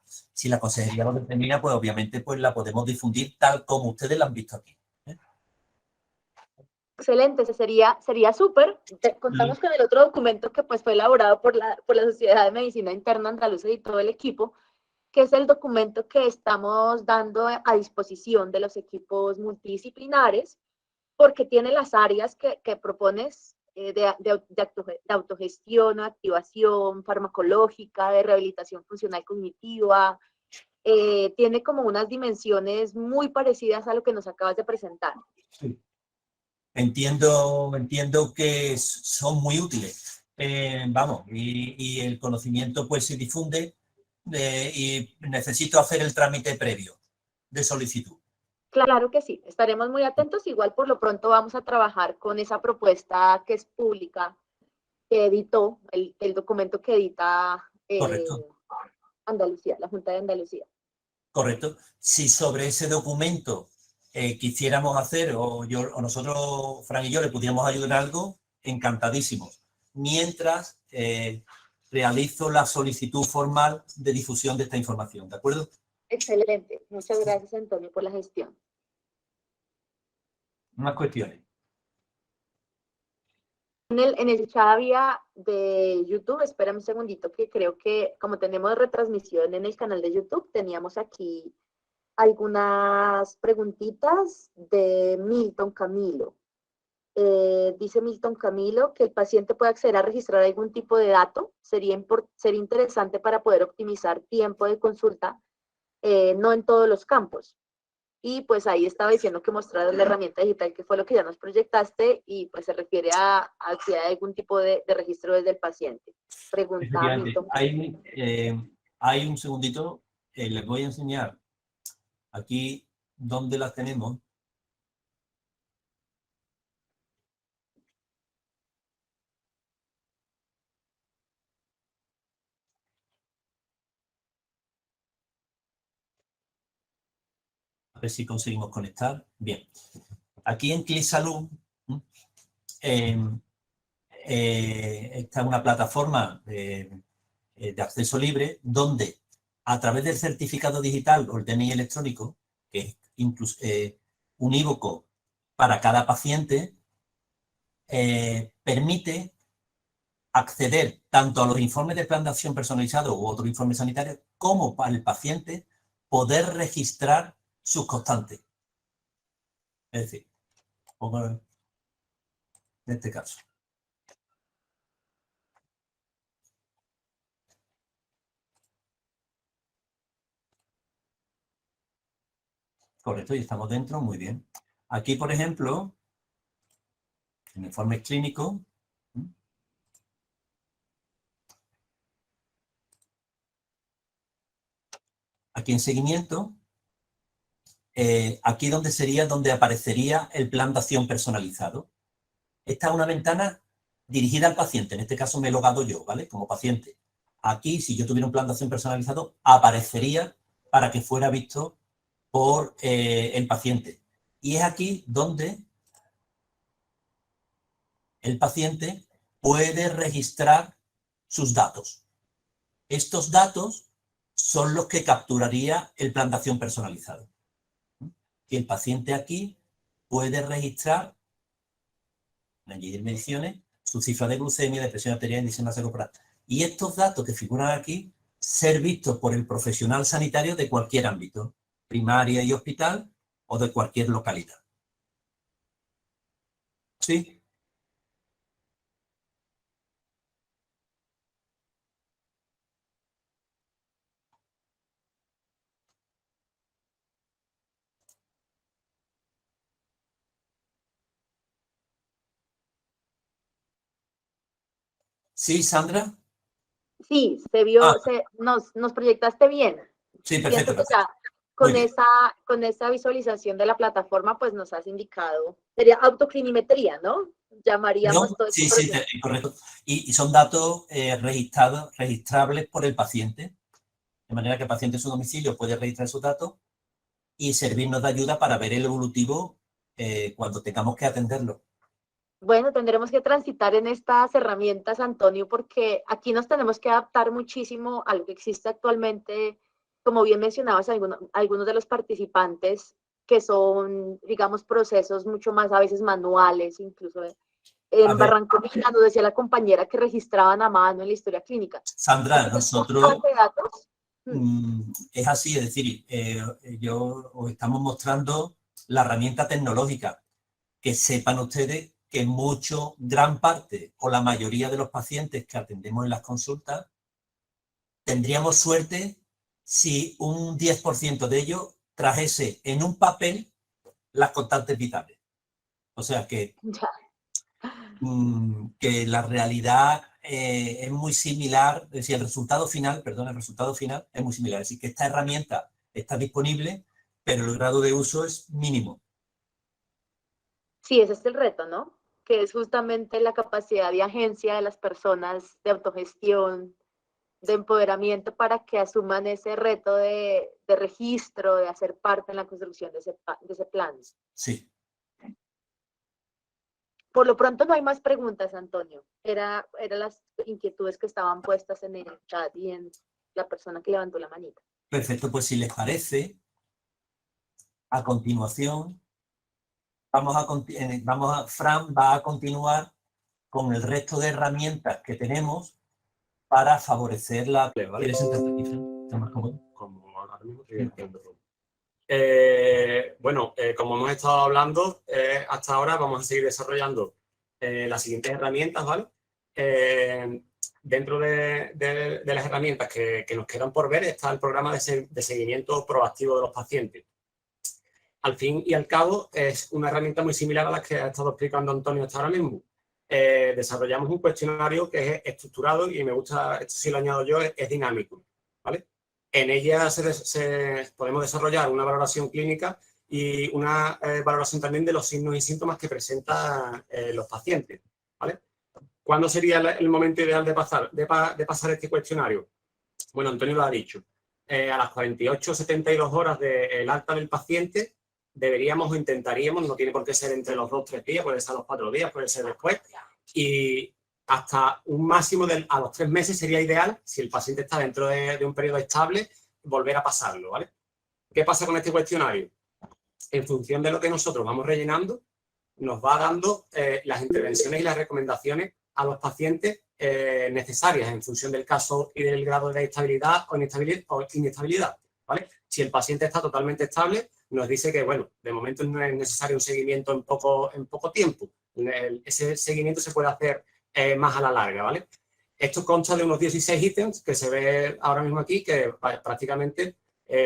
consejería lo determina, pues obviamente pues la podemos difundir tal como ustedes la han visto aquí. Excelente, sería súper. Contamos con el otro documento que pues fue elaborado por la Sociedad de Medicina Interna Andaluza y todo el equipo, que es el documento que estamos dando a disposición de los equipos multidisciplinares, porque tiene las áreas que propones de autogestión, activación farmacológica, de rehabilitación funcional cognitiva. Tiene como unas dimensiones muy parecidas a lo que nos acabas de presentar. Sí. Entiendo que son muy útiles. Vamos, y el conocimiento pues se difunde y necesito hacer el trámite previo de solicitud. Claro que sí, estaremos muy atentos. Igual por lo pronto vamos a trabajar con esa propuesta que es pública, que editó, el documento que edita Correcto. Andalucía, la Junta de Andalucía. Correcto. Si sobre ese documento quisiéramos hacer, o nosotros, Fran y yo, le pudiéramos ayudar en algo, encantadísimos. Mientras realizo la solicitud formal de difusión de esta información, ¿de acuerdo? Excelente. Muchas gracias, Antonio, por la gestión. Más cuestiones. En el chat había de YouTube, espérame un segundito, que creo que como tenemos retransmisión en el canal de YouTube, teníamos aquí algunas preguntitas de Milton Camilo. Dice Milton Camilo que el paciente puede acceder a registrar algún tipo de dato. Sería interesante para poder optimizar tiempo de consulta, no en todos los campos. Y pues ahí estaba diciendo que mostraras la herramienta digital, que fue lo que ya nos proyectaste, y pues se refiere a si hay algún tipo de registro desde el paciente. Pregunta Milton. Hay un segundito, les voy a enseñar aquí dónde las tenemos. A ver si conseguimos conectar. Bien. Aquí en CliniSalud está una plataforma de acceso libre donde a través del certificado digital o el DNI electrónico, que es incluso unívoco para cada paciente, permite acceder tanto a los informes de plan de acción personalizado u otros informes sanitarios, como para el paciente poder registrar sus constantes. Es decir, pongo en este caso. Correcto, y estamos dentro, muy bien. Aquí, por ejemplo, en informes clínicos, aquí en seguimiento, aquí donde aparecería el plan de acción personalizado. Esta es una ventana dirigida al paciente, en este caso me he logado yo, ¿vale? Como paciente. Aquí, si yo tuviera un plan de acción personalizado, aparecería para que fuera visto por el paciente. Y es aquí donde el paciente puede registrar sus datos. Estos datos son los que capturaría el plan de acción personalizado. Y el paciente aquí puede registrar, añadir mediciones, su cifra de glucemia, de presión arterial, índice de masa corporal. Y estos datos que figuran aquí, ser vistos por el profesional sanitario de cualquier ámbito, primaria y hospital, o de cualquier localidad. ¿Sí? ¿Sí, Sandra? Sí, se vio, Ah, nos proyectaste bien. sí, Pienso perfecto, que perfecto. ya Muy bien. con esa visualización de la plataforma, pues nos has indicado, sería autoclinimetría, ¿no? Llamaríamos ¿Perdón? todo este Sí, sí, proceso. correcto. Y son datos registrables por el paciente, de manera que el paciente en su domicilio puede registrar sus datos y servirnos de ayuda para ver el evolutivo cuando tengamos que atenderlo. Bueno, tendremos que transitar en estas herramientas, Antonio, porque aquí nos tenemos que adaptar muchísimo a lo que existe actualmente, como bien mencionabas, algunos de los participantes, que son, digamos, procesos mucho más a veces manuales, incluso A en ver, Barranquilla, nos decía la compañera que registraban a mano en la historia clínica. Sandra, Así que esta nosotros base de datos, es así, es decir, yo os estamos mostrando la herramienta tecnológica. Que sepan ustedes que gran parte o la mayoría de los pacientes que atendemos en las consultas tendríamos suerte si un 10% de ellos trajese en un papel las constantes vitales. O sea que, ya. que la realidad es muy similar, es decir, el resultado final es muy similar. Es decir, que esta herramienta está disponible, pero el grado de uso es mínimo. Sí, ese es el reto, ¿no? Que es justamente la capacidad de agencia de las personas, de autogestión, de empoderamiento para que asuman ese reto de registro, de hacer parte en la construcción de ese plan. Sí. Por lo pronto no hay más preguntas, Antonio. Eran las inquietudes que estaban puestas en el chat y en la persona que levantó la manita. Perfecto, pues si les parece, a continuación, Fran va a continuar con el resto de herramientas que tenemos para favorecer la... ¿Vale? ¿Quieres sentarte aquí, Fran? ¿Está más cómodo? Como ahora mismo estoy haciendo. Bueno, como hemos estado hablando hasta ahora, vamos a seguir desarrollando las siguientes herramientas, ¿vale? Dentro de las herramientas que nos quedan por ver está el programa de seguimiento proactivo de los pacientes. Al fin y al cabo, es una herramienta muy similar a la que ha estado explicando Antonio hasta ahora mismo. Desarrollamos un cuestionario que es estructurado y me gusta, esto sí lo añado yo, es dinámico, ¿vale? En ella podemos desarrollar una valoración clínica y una valoración también de los signos y síntomas que presentan los pacientes, ¿vale? ¿Cuándo sería el momento ideal de pasar este cuestionario? Bueno, Antonio lo ha dicho. A las 48 o 72 horas del alta del paciente deberíamos o intentaríamos, no tiene por qué ser entre los 2 o 3 días, puede ser a los 4 días, puede ser después, y hasta un máximo a los 3 meses sería ideal, si el paciente está dentro de un periodo estable, volver a pasarlo, ¿vale? ¿Qué pasa con este cuestionario? En función de lo que nosotros vamos rellenando, nos va dando las intervenciones y las recomendaciones a los pacientes necesarias en función del caso y del grado de estabilidad o inestabilidad, ¿vale? Si el paciente está totalmente estable, nos dice que, bueno, de momento no es necesario un seguimiento en poco tiempo. Ese seguimiento se puede hacer más a la larga, ¿vale? Esto consta de unos 16 ítems que se ve ahora mismo aquí, que prácticamente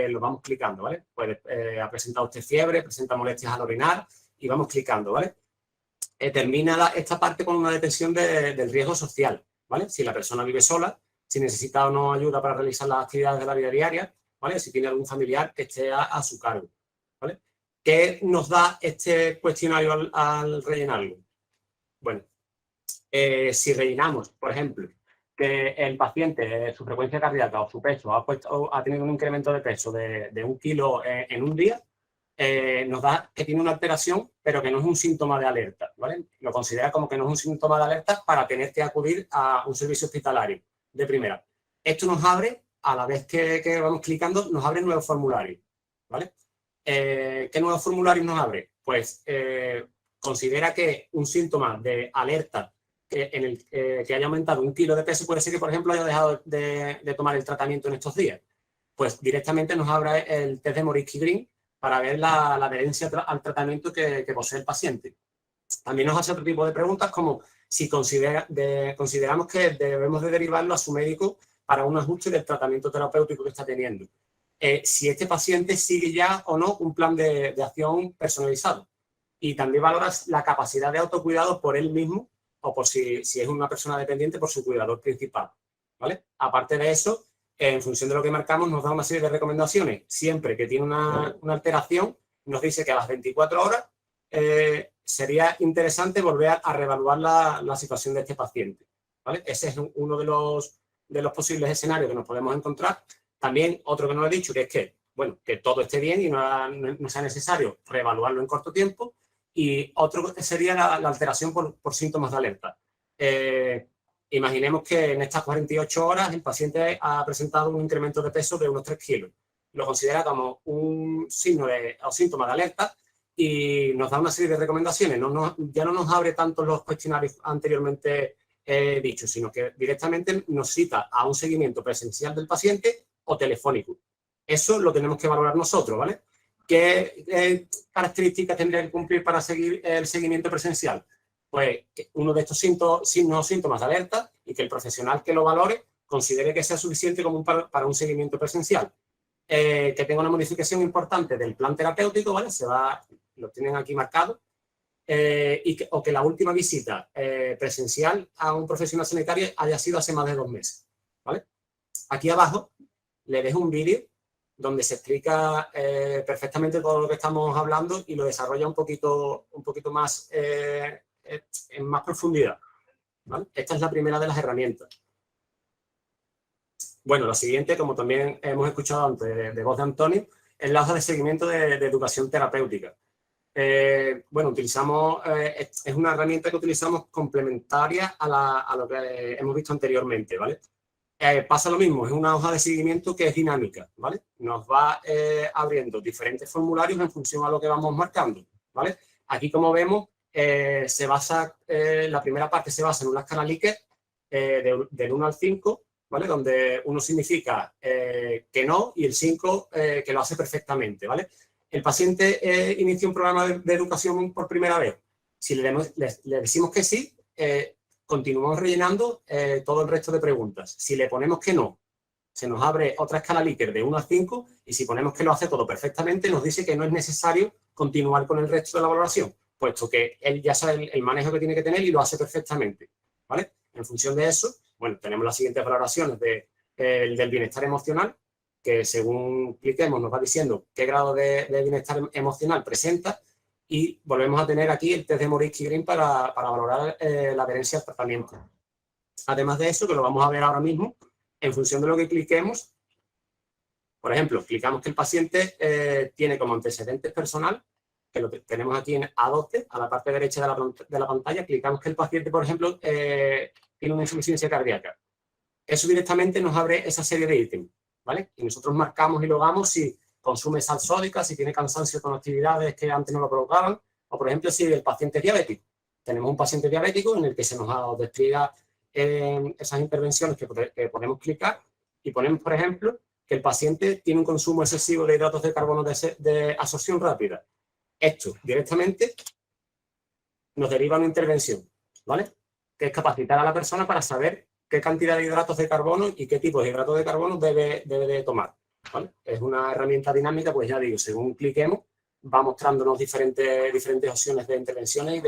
los vamos clicando, ¿vale? Pues ha presentado usted fiebre, presenta molestias al orinar y vamos clicando, ¿vale? Termina esta parte con una detección del riesgo social, ¿vale? Si la persona vive sola, si necesita o no ayuda para realizar las actividades de la vida diaria, ¿vale? Si tiene algún familiar que esté a su cargo, ¿vale? ¿Qué nos da este cuestionario al rellenarlo? Bueno, si rellenamos, por ejemplo, que el paciente, su frecuencia cardíaca o su peso ha tenido un incremento de peso de 1 kilo en un día, nos da que tiene una alteración, pero que no es un síntoma de alerta, ¿vale? Lo considera como que no es un síntoma de alerta para tener que acudir a un servicio hospitalario de primera. Esto nos abre, a la vez que vamos clicando, nos abre nuevos formularios, ¿vale? ¿Qué nuevos formularios nos abre? Pues considera que un síntoma de alerta en el que haya aumentado 1 kilo de peso puede ser que, por ejemplo, haya dejado de tomar el tratamiento en estos días. Pues directamente nos abre el test de Morisky-Green para ver la adherencia al tratamiento que posee el paciente. También nos hace otro tipo de preguntas como si consideramos que debemos de derivarlo a su médico para un ajuste del tratamiento terapéutico que está teniendo. Si este paciente sigue ya o no un plan de acción personalizado. Y también valoras la capacidad de autocuidado por él mismo o por si es una persona dependiente, por su cuidador principal, ¿vale? Aparte de eso, en función de lo que marcamos, nos da una serie de recomendaciones. Siempre que tiene una alteración, nos dice que a las 24 horas sería interesante volver a reevaluar la situación de este paciente, ¿vale? Ese es uno de los posibles escenarios que nos podemos encontrar. También otro que no he dicho, que es que, bueno, que todo esté bien y no sea necesario reevaluarlo en corto tiempo. Y otro sería la alteración por síntomas de alerta. Imaginemos que en estas 48 horas el paciente ha presentado un incremento de peso de unos 3 kilos. Lo considera como un signo o síntoma de alerta y nos da una serie de recomendaciones. Ya no nos abre tanto los cuestionarios anteriormente dichos, sino que directamente nos cita a un seguimiento presencial del paciente o telefónico. Eso lo tenemos que valorar nosotros, ¿vale? ¿Qué características tendría que cumplir para seguir el seguimiento presencial? Pues uno de estos síntomas de alerta y que el profesional que lo valore considere que sea suficiente como para un seguimiento presencial. Que tenga una modificación importante del plan terapéutico, ¿vale? Lo tienen aquí marcado. O que la última visita presencial a un profesional sanitario haya sido hace más de 2 meses, ¿vale? Aquí abajo le dejo un vídeo donde se explica perfectamente todo lo que estamos hablando y lo desarrolla un poquito más en más profundidad, ¿vale? Esta es la primera de las herramientas. Bueno, la siguiente, como también hemos escuchado antes de voz de Antonio, es la hoja de seguimiento de educación terapéutica. Bueno, utilizamos, es una herramienta que utilizamos complementaria a lo que hemos visto anteriormente, ¿vale? Pasa lo mismo, es una hoja de seguimiento que es dinámica, ¿vale? Nos va abriendo diferentes formularios en función a lo que vamos marcando, ¿vale? Aquí, como vemos, se basa, la primera parte se basa en una escala Likert del 1 al 5, ¿vale? Donde 1 significa que no y el 5 que lo hace perfectamente, ¿vale? El paciente inicia un programa de educación por primera vez. Si le decimos que sí, continuamos rellenando todo el resto de preguntas. Si le ponemos que no, se nos abre otra escala Likert de 1 a 5 y si ponemos que lo hace todo perfectamente, nos dice que no es necesario continuar con el resto de la valoración, puesto que él ya sabe el manejo que tiene que tener y lo hace perfectamente, ¿vale? En función de eso, bueno, tenemos las siguientes valoraciones del bienestar emocional, que según cliquemos nos va diciendo qué grado de bienestar emocional presenta, y volvemos a tener aquí el test de Morisky-Green para valorar la adherencia al tratamiento. Además de eso, que lo vamos a ver ahora mismo, en función de lo que cliquemos, por ejemplo, clicamos que el paciente tiene como antecedentes personal, que lo tenemos aquí en A12, a la parte derecha de la pantalla, clicamos que el paciente, por ejemplo, tiene una insuficiencia cardíaca. Eso directamente nos abre esa serie de ítems, ¿vale? Y nosotros marcamos y logamos si consume sal sódica, si tiene cansancio con actividades que antes no lo provocaban, o por ejemplo, si el paciente es diabético. Tenemos un paciente diabético en el que se nos despliega esas intervenciones que podemos clicar y ponemos, por ejemplo, que el paciente tiene un consumo excesivo de hidratos de carbono de absorción rápida. Esto directamente nos deriva una intervención, ¿vale? Que es capacitar a la persona para saber qué cantidad de hidratos de carbono y qué tipo de hidratos de carbono debe de tomar, ¿vale? Es una herramienta dinámica, pues ya digo, según cliquemos, va mostrándonos diferentes opciones de intervenciones y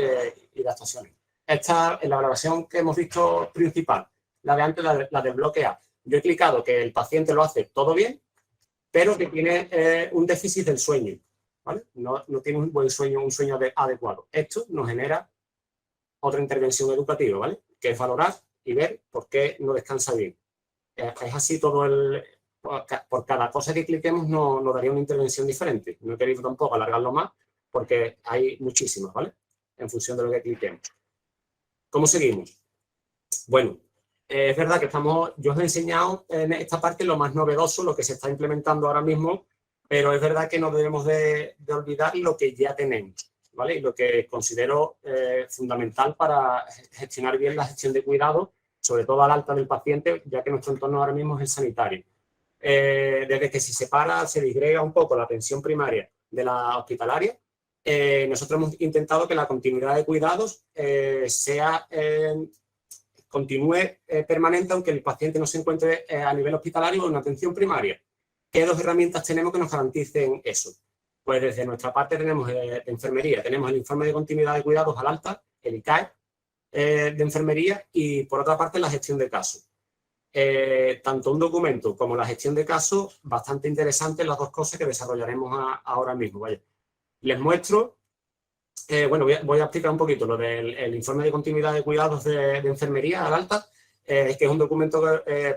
de actuaciones. Esta es la valoración que hemos visto principal, la de antes, la del bloque A. Yo he clicado que el paciente lo hace todo bien, pero que tiene un déficit del sueño, ¿vale? No tiene un buen sueño, un sueño adecuado. Esto nos genera otra intervención educativa, ¿vale? Que es valorar y ver por qué no descansa bien. Es así todo por cada cosa que cliquemos nos daría una intervención diferente. No he querido tampoco alargarlo más porque hay muchísimas, ¿vale? En función de lo que cliquemos. ¿Cómo seguimos? Bueno, es verdad que yo os he enseñado en esta parte lo más novedoso, lo que se está implementando ahora mismo, pero es verdad que no debemos de olvidar lo que ya tenemos, ¿vale? Y lo que considero fundamental para gestionar bien la gestión de cuidados, sobre todo al alta del paciente, ya que nuestro entorno ahora mismo es el sanitario. Desde que se disgrega un poco la atención primaria de la hospitalaria, nosotros hemos intentado que la continuidad de cuidados continúe permanente, aunque el paciente no se encuentre a nivel hospitalario o en atención primaria. ¿Qué dos herramientas tenemos que nos garanticen eso? Pues desde nuestra parte tenemos de enfermería, tenemos el informe de continuidad de cuidados al alta, el ICAE de enfermería, y por otra parte la gestión de casos. Tanto un documento como la gestión de casos, bastante interesantes las dos cosas que desarrollaremos ahora mismo. Vaya. Les muestro, bueno, voy a explicar un poquito lo del informe de continuidad de cuidados de enfermería al alta, que es un documento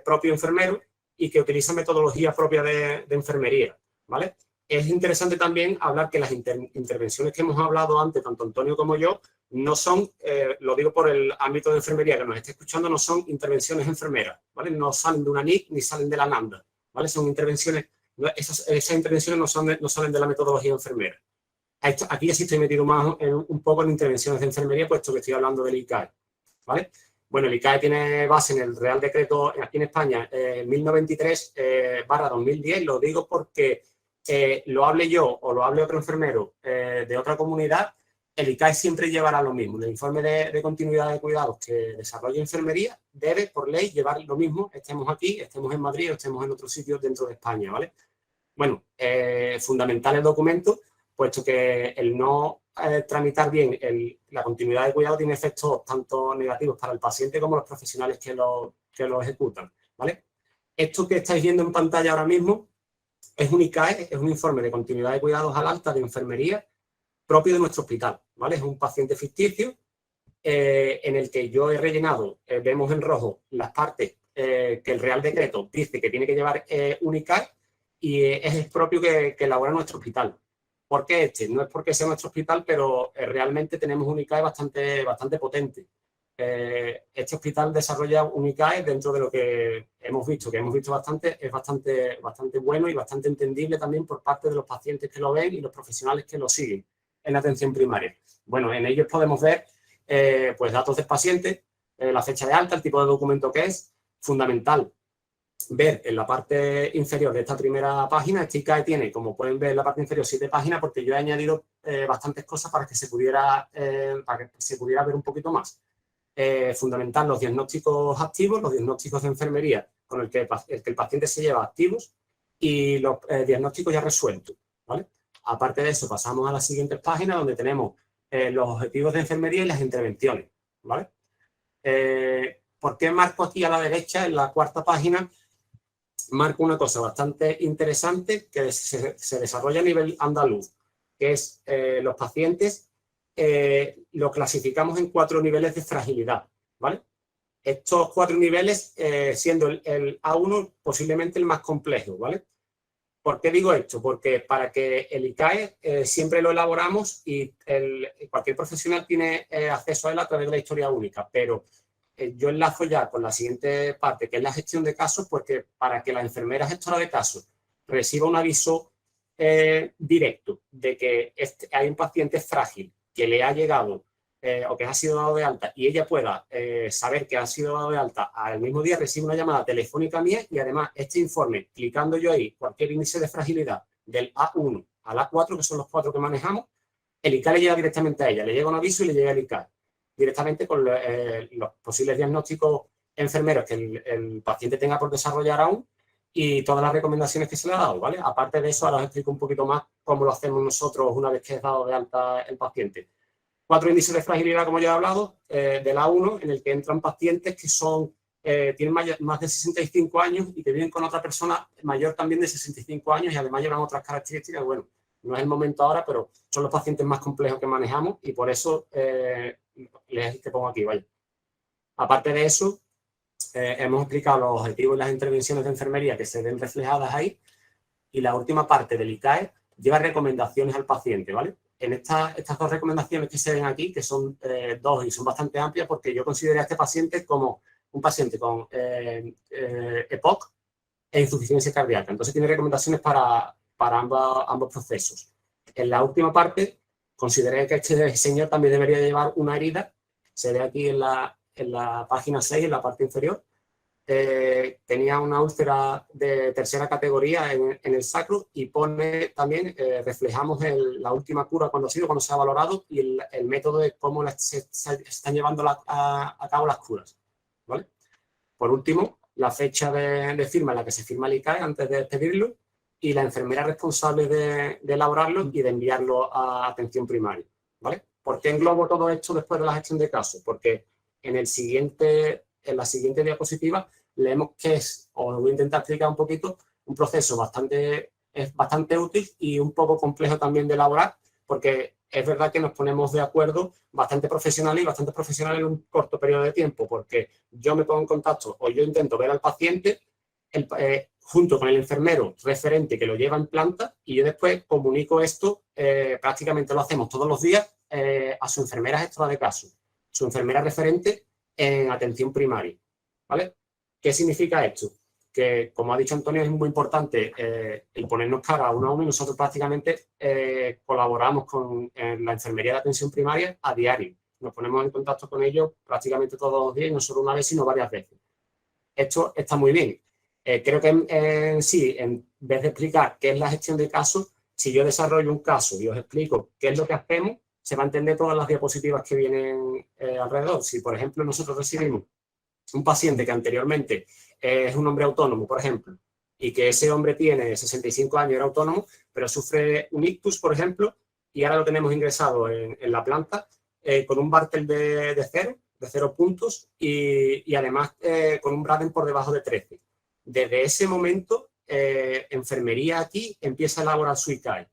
propio enfermero y que utiliza metodología propia de enfermería, ¿vale? Es interesante también hablar que las intervenciones que hemos hablado antes, tanto Antonio como yo, no son, lo digo por el ámbito de enfermería que nos esté escuchando, no son intervenciones enfermeras, ¿vale? No salen de una NIC ni salen de la NANDA, ¿vale? Son intervenciones, esas intervenciones no salen de la metodología enfermera. Aquí ya sí estoy metido más un poco en intervenciones de enfermería, puesto que estoy hablando del ICAE, ¿vale? Bueno, el ICAE tiene base en el Real Decreto, aquí en España, 1093/2010, lo digo porque lo hable yo o lo hable otro enfermero de otra comunidad, el ICAE siempre llevará lo mismo. El informe de continuidad de cuidados que desarrolla enfermería debe, por ley, llevar lo mismo, estemos aquí, estemos en Madrid o estemos en otro sitio dentro de España, ¿vale? Bueno, fundamental el documento, puesto que el no tramitar bien la continuidad de cuidado tiene efectos tanto negativos para el paciente como los profesionales que lo ejecutan, ¿vale? Esto que estáis viendo en pantalla ahora mismo es un ICAE, es un informe de continuidad de cuidados al alta de enfermería propio de nuestro hospital, ¿vale? Es un paciente ficticio en el que yo he rellenado, vemos en rojo las partes que el Real Decreto dice que tiene que llevar un ICAE y es el propio que elabora nuestro hospital. ¿Por qué este? No es porque sea nuestro hospital, pero realmente tenemos un ICAE bastante potente. Este hospital desarrolla un ICAE dentro de lo que hemos visto bastante, es bastante bueno y bastante entendible también por parte de los pacientes que lo ven y los profesionales que lo siguen en la atención primaria. Bueno, en ellos podemos ver pues datos del paciente, la fecha de alta, el tipo de documento que es, fundamental ver en la parte inferior de esta primera página. Este ICAE tiene, como pueden ver en la parte inferior, 7 páginas porque yo he añadido bastantes cosas para que se pudiera ver un poquito más. Fundamental los diagnósticos activos, los diagnósticos de enfermería con el que el paciente se lleva activos y los diagnósticos ya resueltos, ¿vale? Aparte de eso, pasamos a las siguientes páginas donde tenemos los objetivos de enfermería y las intervenciones, ¿vale? ¿Por qué marco aquí a la derecha, en la cuarta página? Marco una cosa bastante interesante que se desarrolla a nivel andaluz, que es los pacientes lo clasificamos en 4 niveles de fragilidad, ¿vale? Estos 4 niveles siendo el A1 posiblemente el más complejo, ¿vale? ¿Por qué digo esto? Porque para que el ICAE siempre lo elaboramos y cualquier profesional tiene acceso a él a través de la historia única, pero yo enlazo ya con la siguiente parte, que es la gestión de casos, porque para que la enfermera gestora de casos reciba un aviso directo de que hay un paciente frágil que le ha llegado o que ha sido dado de alta y ella pueda saber que ha sido dado de alta al mismo día, recibe una llamada telefónica mía y además este informe, clicando yo ahí cualquier índice de fragilidad del A1 al A4, que son los 4 que manejamos, el ICAE le llega directamente a ella, le llega un aviso y le llega el ICAE directamente con los posibles diagnósticos enfermeros que el paciente tenga por desarrollar aún y todas las recomendaciones que se le ha dado, ¿vale? Aparte de eso, ahora os explico un poquito más cómo lo hacemos nosotros una vez que es dado de alta el paciente. 4 índices de fragilidad, como ya he hablado, del A1, en el que entran pacientes que tienen más de 65 años y que viven con otra persona mayor también de 65 años y además llevan otras características. Bueno, no es el momento ahora, pero son los pacientes más complejos que manejamos y por eso les pongo aquí, vaya. Aparte de eso, hemos explicado los objetivos y las intervenciones de enfermería que se ven reflejadas ahí y la última parte del ICAE lleva recomendaciones al paciente, ¿vale? En estas 2 recomendaciones que se ven aquí, que son 2 y son bastante amplias porque yo considero a este paciente como un paciente con EPOC e insuficiencia cardíaca. Entonces tiene recomendaciones para ambos procesos. En la última parte, consideré que este señor también debería llevar una herida. Se ve aquí en la página 6, en la parte inferior. Tenía una úlcera de 3ª categoría en el sacro y pone también, reflejamos la última cura cuando se ha valorado y el método de cómo se están llevando a cabo las curas, ¿vale? Por último, la fecha de firma en la que se firma el ICAE antes de expedirlo y la enfermera responsable de elaborarlo y de enviarlo a atención primaria, ¿vale? ¿Por qué englobo todo esto después de la gestión de casos? Porque en la siguiente diapositiva leemos que os voy a intentar explicar un poquito, un proceso bastante útil y un poco complejo también de elaborar, porque es verdad que nos ponemos de acuerdo bastante profesional en un corto periodo de tiempo, porque yo me pongo en contacto o yo intento ver al paciente junto con el enfermero referente que lo lleva en planta y yo después comunico esto, prácticamente lo hacemos todos los días a su enfermera gestora de casos, su enfermera referente en atención primaria, ¿vale? ¿Qué significa esto? Que, como ha dicho Antonio, es muy importante el ponernos cara uno a uno y nosotros prácticamente colaboramos con la enfermería de atención primaria a diario. Nos ponemos en contacto con ellos prácticamente todos los días y no solo una vez, sino varias veces. Esto está muy bien. Creo que en vez de explicar qué es la gestión de casos, si yo desarrollo un caso y os explico qué es lo que hacemos, se va a entender todas las diapositivas que vienen alrededor. Si, por ejemplo, nosotros recibimos un paciente que anteriormente es un hombre autónomo, por ejemplo, y que ese hombre tiene 65 años, era autónomo, pero sufre un ictus, por ejemplo, y ahora lo tenemos ingresado en la planta con un Bartel de 0 puntos y además con un Braden por debajo de 13. Desde ese momento, enfermería aquí empieza a elaborar su ICAE.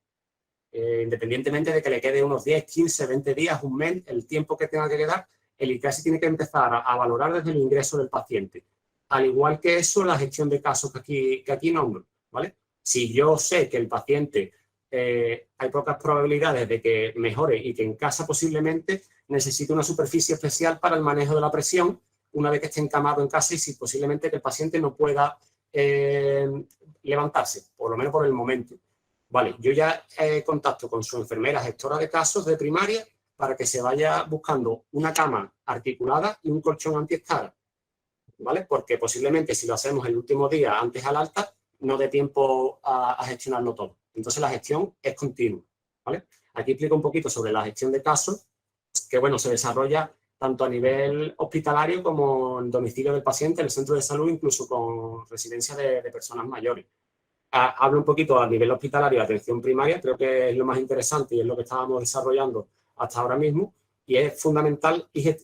Independientemente de que le quede unos 10, 15, 20 días, un mes, el tiempo que tenga que quedar, el ICAE se tiene que empezar a valorar desde el ingreso del paciente. Al igual que eso, la gestión de casos que aquí nombro, ¿vale? Si yo sé que el paciente hay pocas probabilidades de que mejore y que en casa posiblemente necesite una superficie especial para el manejo de la presión una vez que esté encamado en casa y si posiblemente que el paciente no pueda levantarse, por lo menos por el momento. Vale, yo ya contacto con su enfermera gestora de casos de primaria para que se vaya buscando una cama articulada y un colchón antiescara, ¿vale? Porque posiblemente si lo hacemos el último día antes al alta, no dé tiempo a gestionarlo todo. Entonces la gestión es continua, ¿vale? Aquí explico un poquito sobre la gestión de casos, que bueno, se desarrolla tanto a nivel hospitalario como en domicilio del paciente, en el centro de salud, incluso con residencia de personas mayores. Hablo un poquito a nivel hospitalario de atención primaria, creo que es lo más interesante y es lo que estábamos desarrollando hasta ahora mismo y es fundamental ir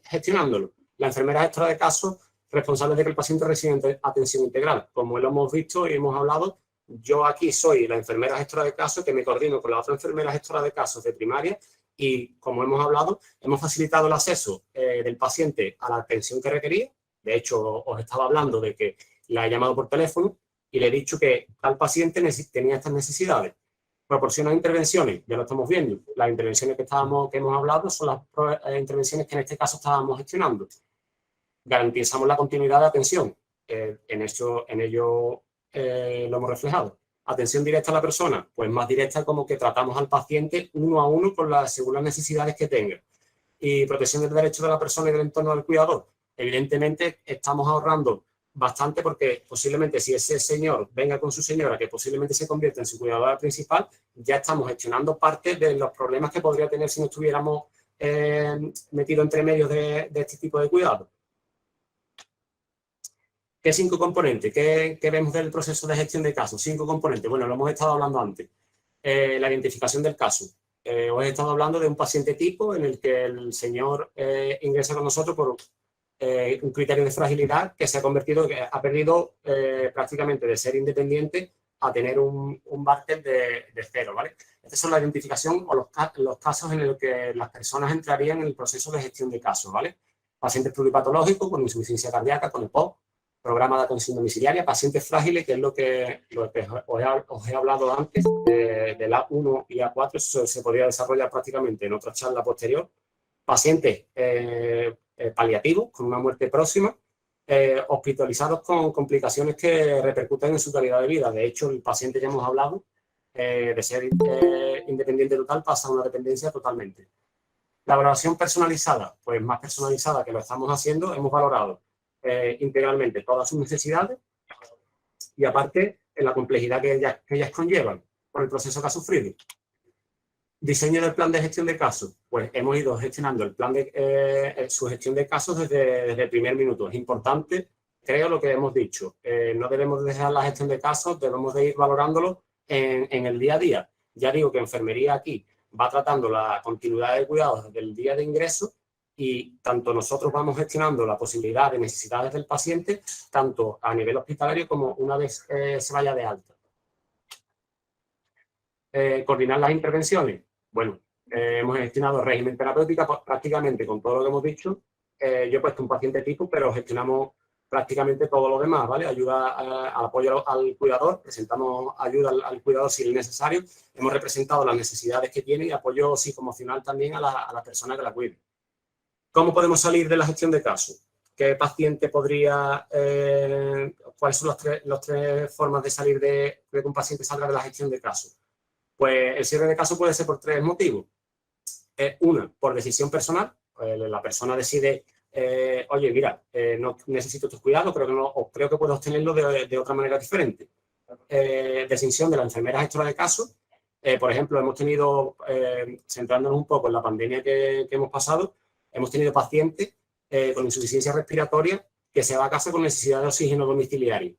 gestionándolo. La enfermera gestora de casos responsable de que el paciente reciba atención integral. Como lo hemos visto y hemos hablado, yo aquí soy la enfermera gestora de casos que me coordino con la otra enfermera gestora de casos de primaria y, como hemos hablado, hemos facilitado el acceso del paciente a la atención que requería. De hecho, os estaba hablando de que la he llamado por teléfono y le he dicho que tal paciente tenía estas necesidades. Proporciona intervenciones, ya lo estamos viendo. Las intervenciones que hemos hablado son las intervenciones que en este caso estábamos gestionando. Garantizamos la continuidad de atención. En ello lo hemos reflejado. Atención directa a la persona, pues más directa como que tratamos al paciente uno a uno según las necesidades que tenga. Y protección del derecho de la persona y del entorno del cuidador. Evidentemente estamos ahorrando bastante porque posiblemente si ese señor venga con su señora, que posiblemente se convierta en su cuidadora principal, ya estamos gestionando parte de los problemas que podría tener si no estuviéramos metidos entre medios de este tipo de cuidado. ¿Qué 5 componentes? ¿Qué vemos del proceso de gestión de casos? 5 componentes. Bueno, lo hemos estado hablando antes. La identificación del caso. Os he estado hablando de un paciente tipo en el que el señor ingresa con nosotros por un criterio de fragilidad que se ha convertido, que ha perdido prácticamente de ser independiente a tener un Bartel de 0, ¿vale? Estas son la identificación o los casos en los que las personas entrarían en el proceso de gestión de casos, ¿vale? Pacientes pluripatológicos con insuficiencia cardíaca, con EPOC, programa de atención domiciliaria, pacientes frágiles, que es lo que os he hablado antes, de la 1 y A4, eso se podría desarrollar prácticamente en otra charla posterior. Pacientes paliativos, con una muerte próxima, hospitalizados con complicaciones que repercuten en su calidad de vida. De hecho, el paciente ya hemos hablado, de ser independiente total, pasa a una dependencia totalmente. La valoración personalizada, pues más personalizada que lo estamos haciendo, hemos valorado integralmente todas sus necesidades y aparte en la complejidad que ellas conllevan por el proceso que ha sufrido. Diseño del plan de gestión de casos. Pues hemos ido gestionando el plan de su gestión de casos desde el primer minuto. Es importante, creo, lo que hemos dicho. No debemos dejar la gestión de casos, debemos de ir valorándolo en el día a día. Ya digo que enfermería aquí va tratando la continuidad de cuidados desde el día de ingreso y tanto nosotros vamos gestionando la posibilidad de necesidades del paciente, tanto a nivel hospitalario como una vez se vaya de alta. Coordinar las intervenciones. Bueno, hemos gestionado régimen terapéutico prácticamente con todo lo que hemos dicho. Yo he puesto un paciente tipo, pero gestionamos prácticamente todo lo demás, ¿vale? Ayuda al apoyo al cuidador, presentamos ayuda al cuidador si es necesario. Hemos representado las necesidades que tiene y apoyo psicoemocional también a la persona que la cuide. ¿Cómo podemos salir de la gestión de casos? ¿Qué paciente podría, cuáles son las tres formas de salir de que un paciente salga de la gestión de casos? Pues el cierre de caso puede ser por 3 motivos. Una, por decisión personal. La persona decide, oye, mira, no necesito tus cuidados, pero creo que puedo obtenerlo de otra manera diferente. Decisión de la enfermera gestora de casos. Por ejemplo, hemos tenido, centrándonos un poco en la pandemia que hemos pasado, hemos tenido pacientes con insuficiencia respiratoria que se va a casa con necesidad de oxígeno domiciliario.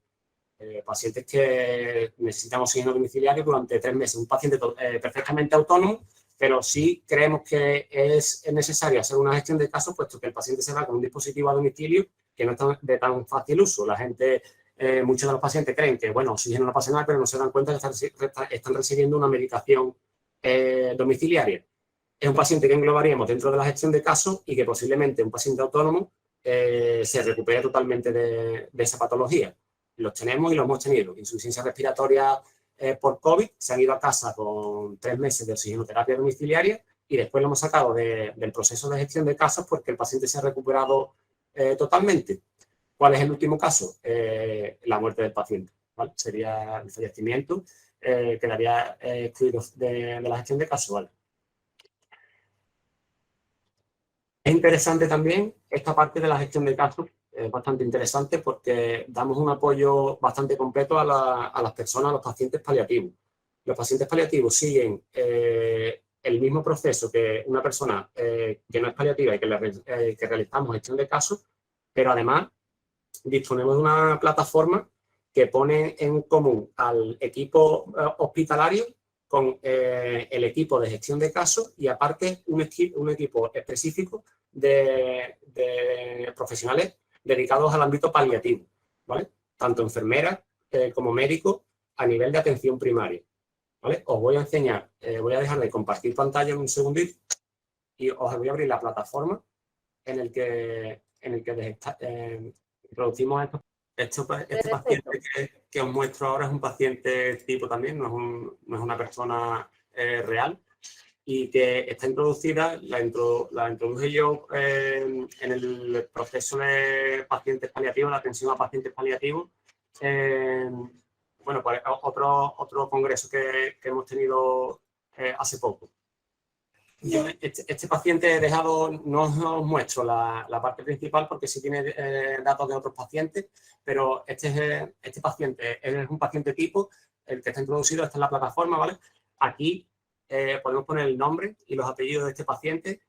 Pacientes que necesitan oxígeno domiciliario durante 3 meses. Un paciente perfectamente autónomo, pero sí creemos que es necesario hacer una gestión de casos, puesto que el paciente se va con un dispositivo a domicilio que no es de tan fácil uso. La gente, muchos de los pacientes creen que, bueno, oxígeno no pasa nada, pero no se dan cuenta que están recibiendo una medicación domiciliaria. Es un paciente que englobaríamos dentro de la gestión de casos y que posiblemente un paciente autónomo se recupere totalmente de esa patología. Los tenemos y los hemos tenido. Insuficiencia respiratoria por COVID, se han ido a casa con 3 meses de oxigenoterapia domiciliaria y después lo hemos sacado del proceso de gestión de casos porque el paciente se ha recuperado totalmente. ¿Cuál es el último caso? La muerte del paciente, ¿vale? Sería el fallecimiento, quedaría excluido de la gestión de casos, ¿vale? Es interesante también esta parte de la gestión de casos, es bastante interesante porque damos un apoyo bastante completo a las personas, a los pacientes paliativos. Los pacientes paliativos siguen el mismo proceso que una persona que no es paliativa y que realizamos gestión de casos, pero además disponemos de una plataforma que pone en común al equipo hospitalario con el equipo de gestión de casos y aparte un equipo específico de profesionales dedicados al ámbito paliativo, ¿vale? Tanto enfermeras como médicos a nivel de atención primaria, ¿vale? Os voy a enseñar, voy a dejar de compartir pantalla en un segundito y os voy a abrir la plataforma en el que introducimos este paciente que os muestro ahora. Es un paciente tipo también, no es una persona real y que está introducida, la introduje yo en el proceso de pacientes paliativos, la atención a pacientes paliativos, bueno, pues otro congreso que hemos tenido hace poco. Yo este paciente he dejado, no os muestro la parte principal porque sí tiene datos de otros pacientes, pero este paciente es un paciente tipo, el que está introducido, está en la plataforma, ¿vale? Aquí podemos poner el nombre y los apellidos de este paciente,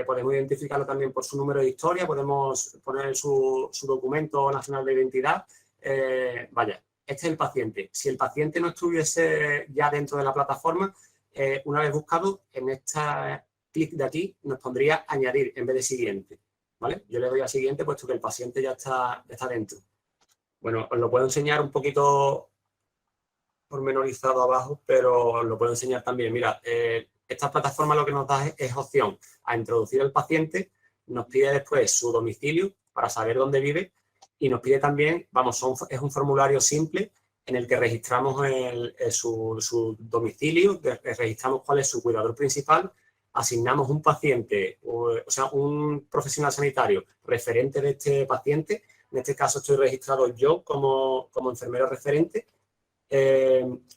podemos identificarlo también por su número de historia, podemos poner su documento nacional de identidad, vaya, este es el paciente. Si el paciente no estuviese ya dentro de la plataforma, una vez buscado, en esta clic de aquí nos pondría añadir en vez de siguiente, ¿vale? Yo le doy a siguiente puesto que el paciente ya está dentro. Bueno, os lo puedo enseñar un poquito pormenorizado abajo, pero os lo puedo enseñar también. Mira, esta plataforma lo que nos da es opción a introducir al paciente, nos pide después su domicilio para saber dónde vive y nos pide también, vamos, es un formulario simple en el que registramos su domicilio, registramos cuál es su cuidador principal, asignamos un paciente, o sea, un profesional sanitario referente de este paciente. En este caso estoy registrado yo como enfermero referente.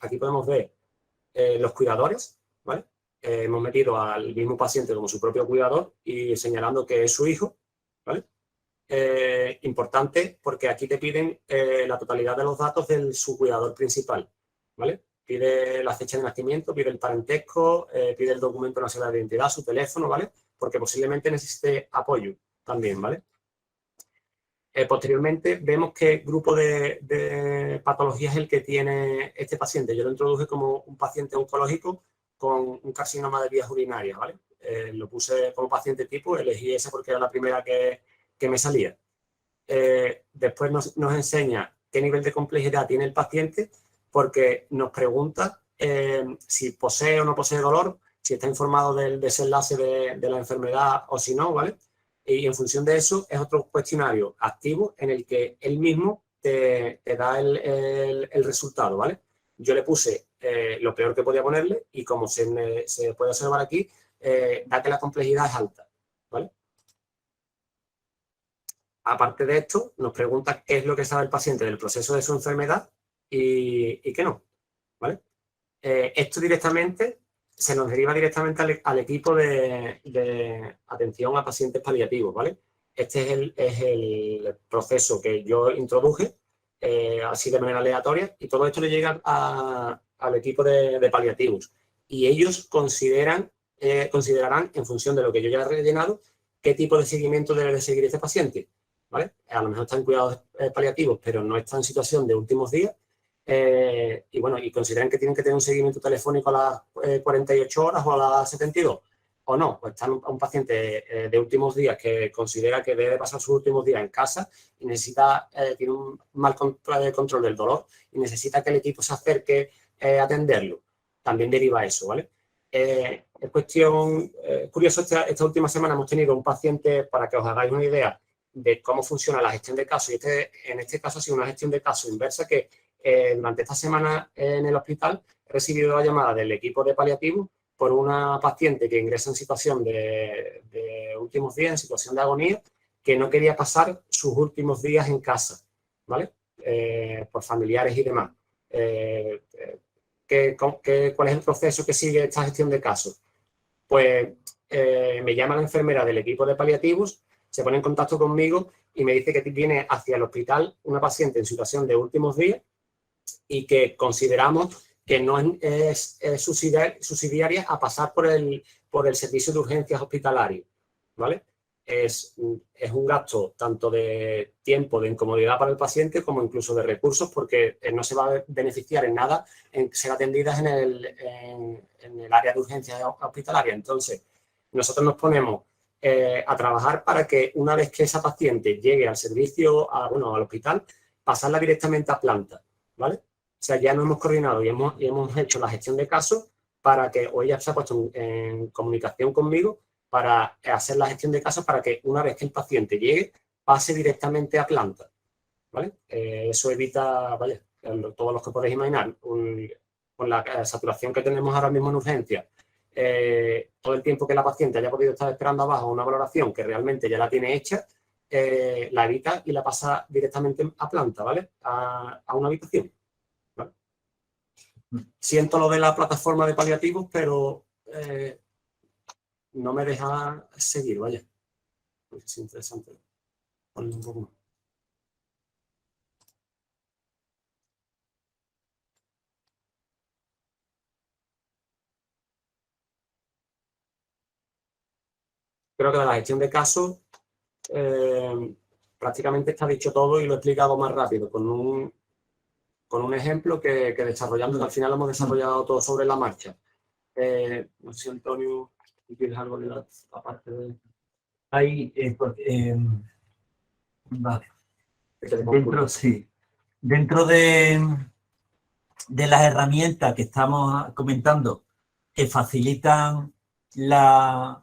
Aquí podemos ver los cuidadores, ¿vale? Hemos metido al mismo paciente como su propio cuidador y señalando que es su hijo, ¿vale? Importante porque aquí te piden la totalidad de los datos de su cuidador principal, ¿vale? Pide la fecha de nacimiento, pide el parentesco, pide el documento nacional de identidad, su teléfono, ¿vale? Porque posiblemente necesite apoyo también, ¿vale? Posteriormente vemos qué grupo de patología es el que tiene este paciente. Yo lo introduje como un paciente oncológico con un carcinoma de vías urinarias, ¿vale? Lo puse como paciente tipo, elegí ese porque era la primera que me salía. Después nos enseña qué nivel de complejidad tiene el paciente porque nos pregunta si posee o no posee dolor, si está informado del desenlace de la enfermedad o si no, ¿vale? Y en función de eso es otro cuestionario activo en el que él mismo te da el resultado, ¿vale? Yo le puse lo peor que podía ponerle y como se puede observar aquí, da que la complejidad es alta, ¿vale? Aparte de esto, nos pregunta qué es lo que sabe el paciente del proceso de su enfermedad y qué no, ¿vale? Esto directamente se nos deriva directamente al equipo de atención a pacientes paliativos, ¿vale? Este es el proceso que yo introduje, así de manera aleatoria, y todo esto le llega al equipo de paliativos. Y ellos considerarán, en función de lo que yo ya he rellenado, qué tipo de seguimiento debe de seguir este paciente, ¿vale? A lo mejor está en cuidados paliativos, pero no está en situación de últimos días. Y bueno, y consideran que tienen que tener un seguimiento telefónico a las 48 horas o a las 72 o no, pues está un paciente de últimos días que considera que debe pasar sus últimos días en casa y tiene un mal control del dolor y necesita que el equipo se acerque a atenderlo. También deriva eso, ¿vale? Es cuestión curioso, esta última semana hemos tenido un paciente, para que os hagáis una idea, de cómo funciona la gestión de casos. Y en este caso ha sido una gestión de casos inversa que durante esta semana en el hospital he recibido la llamada del equipo de paliativos por una paciente que ingresa en situación de últimos días, en situación de agonía, que no quería pasar sus últimos días en casa, ¿vale? Por familiares y demás. ¿Cuál es el proceso que sigue esta gestión de casos? Pues me llama la enfermera del equipo de paliativos, se pone en contacto conmigo y me dice que viene hacia el hospital una paciente en situación de últimos días y que consideramos que no es subsidiaria a pasar por el servicio de urgencias hospitalario, ¿vale? Es un gasto tanto de tiempo, de incomodidad para el paciente, como incluso de recursos, porque no se va a beneficiar en nada en ser atendidas en el área de urgencias hospitalaria. Entonces, nosotros nos ponemos a trabajar para que una vez que esa paciente llegue al servicio, al hospital, pasarla directamente a planta, ¿vale? O sea, ya nos hemos coordinado y hemos hecho la gestión de casos para que, o ella se ha puesto en comunicación conmigo para hacer la gestión de casos para que una vez que el paciente llegue, pase directamente a planta, ¿vale? Eso evita, vaya, todos los que podéis imaginar, con la saturación que tenemos ahora mismo en urgencia, todo el tiempo que la paciente haya podido estar esperando abajo una valoración que realmente ya la tiene hecha, la evita y la pasa directamente a planta, ¿vale? A una habitación. ¿Vale? Siento lo de la plataforma de paliativos, pero no me deja seguir, vaya. Pues es interesante. Ponle un poco más. Creo que de la gestión de casos prácticamente está dicho todo y lo he explicado más rápido con un ejemplo que desarrollando, al final hemos desarrollado todo sobre la marcha. No sé si Antonio, si quieres algo de la parte de... Ahí, vale. Dentro de las herramientas que estamos comentando que facilitan la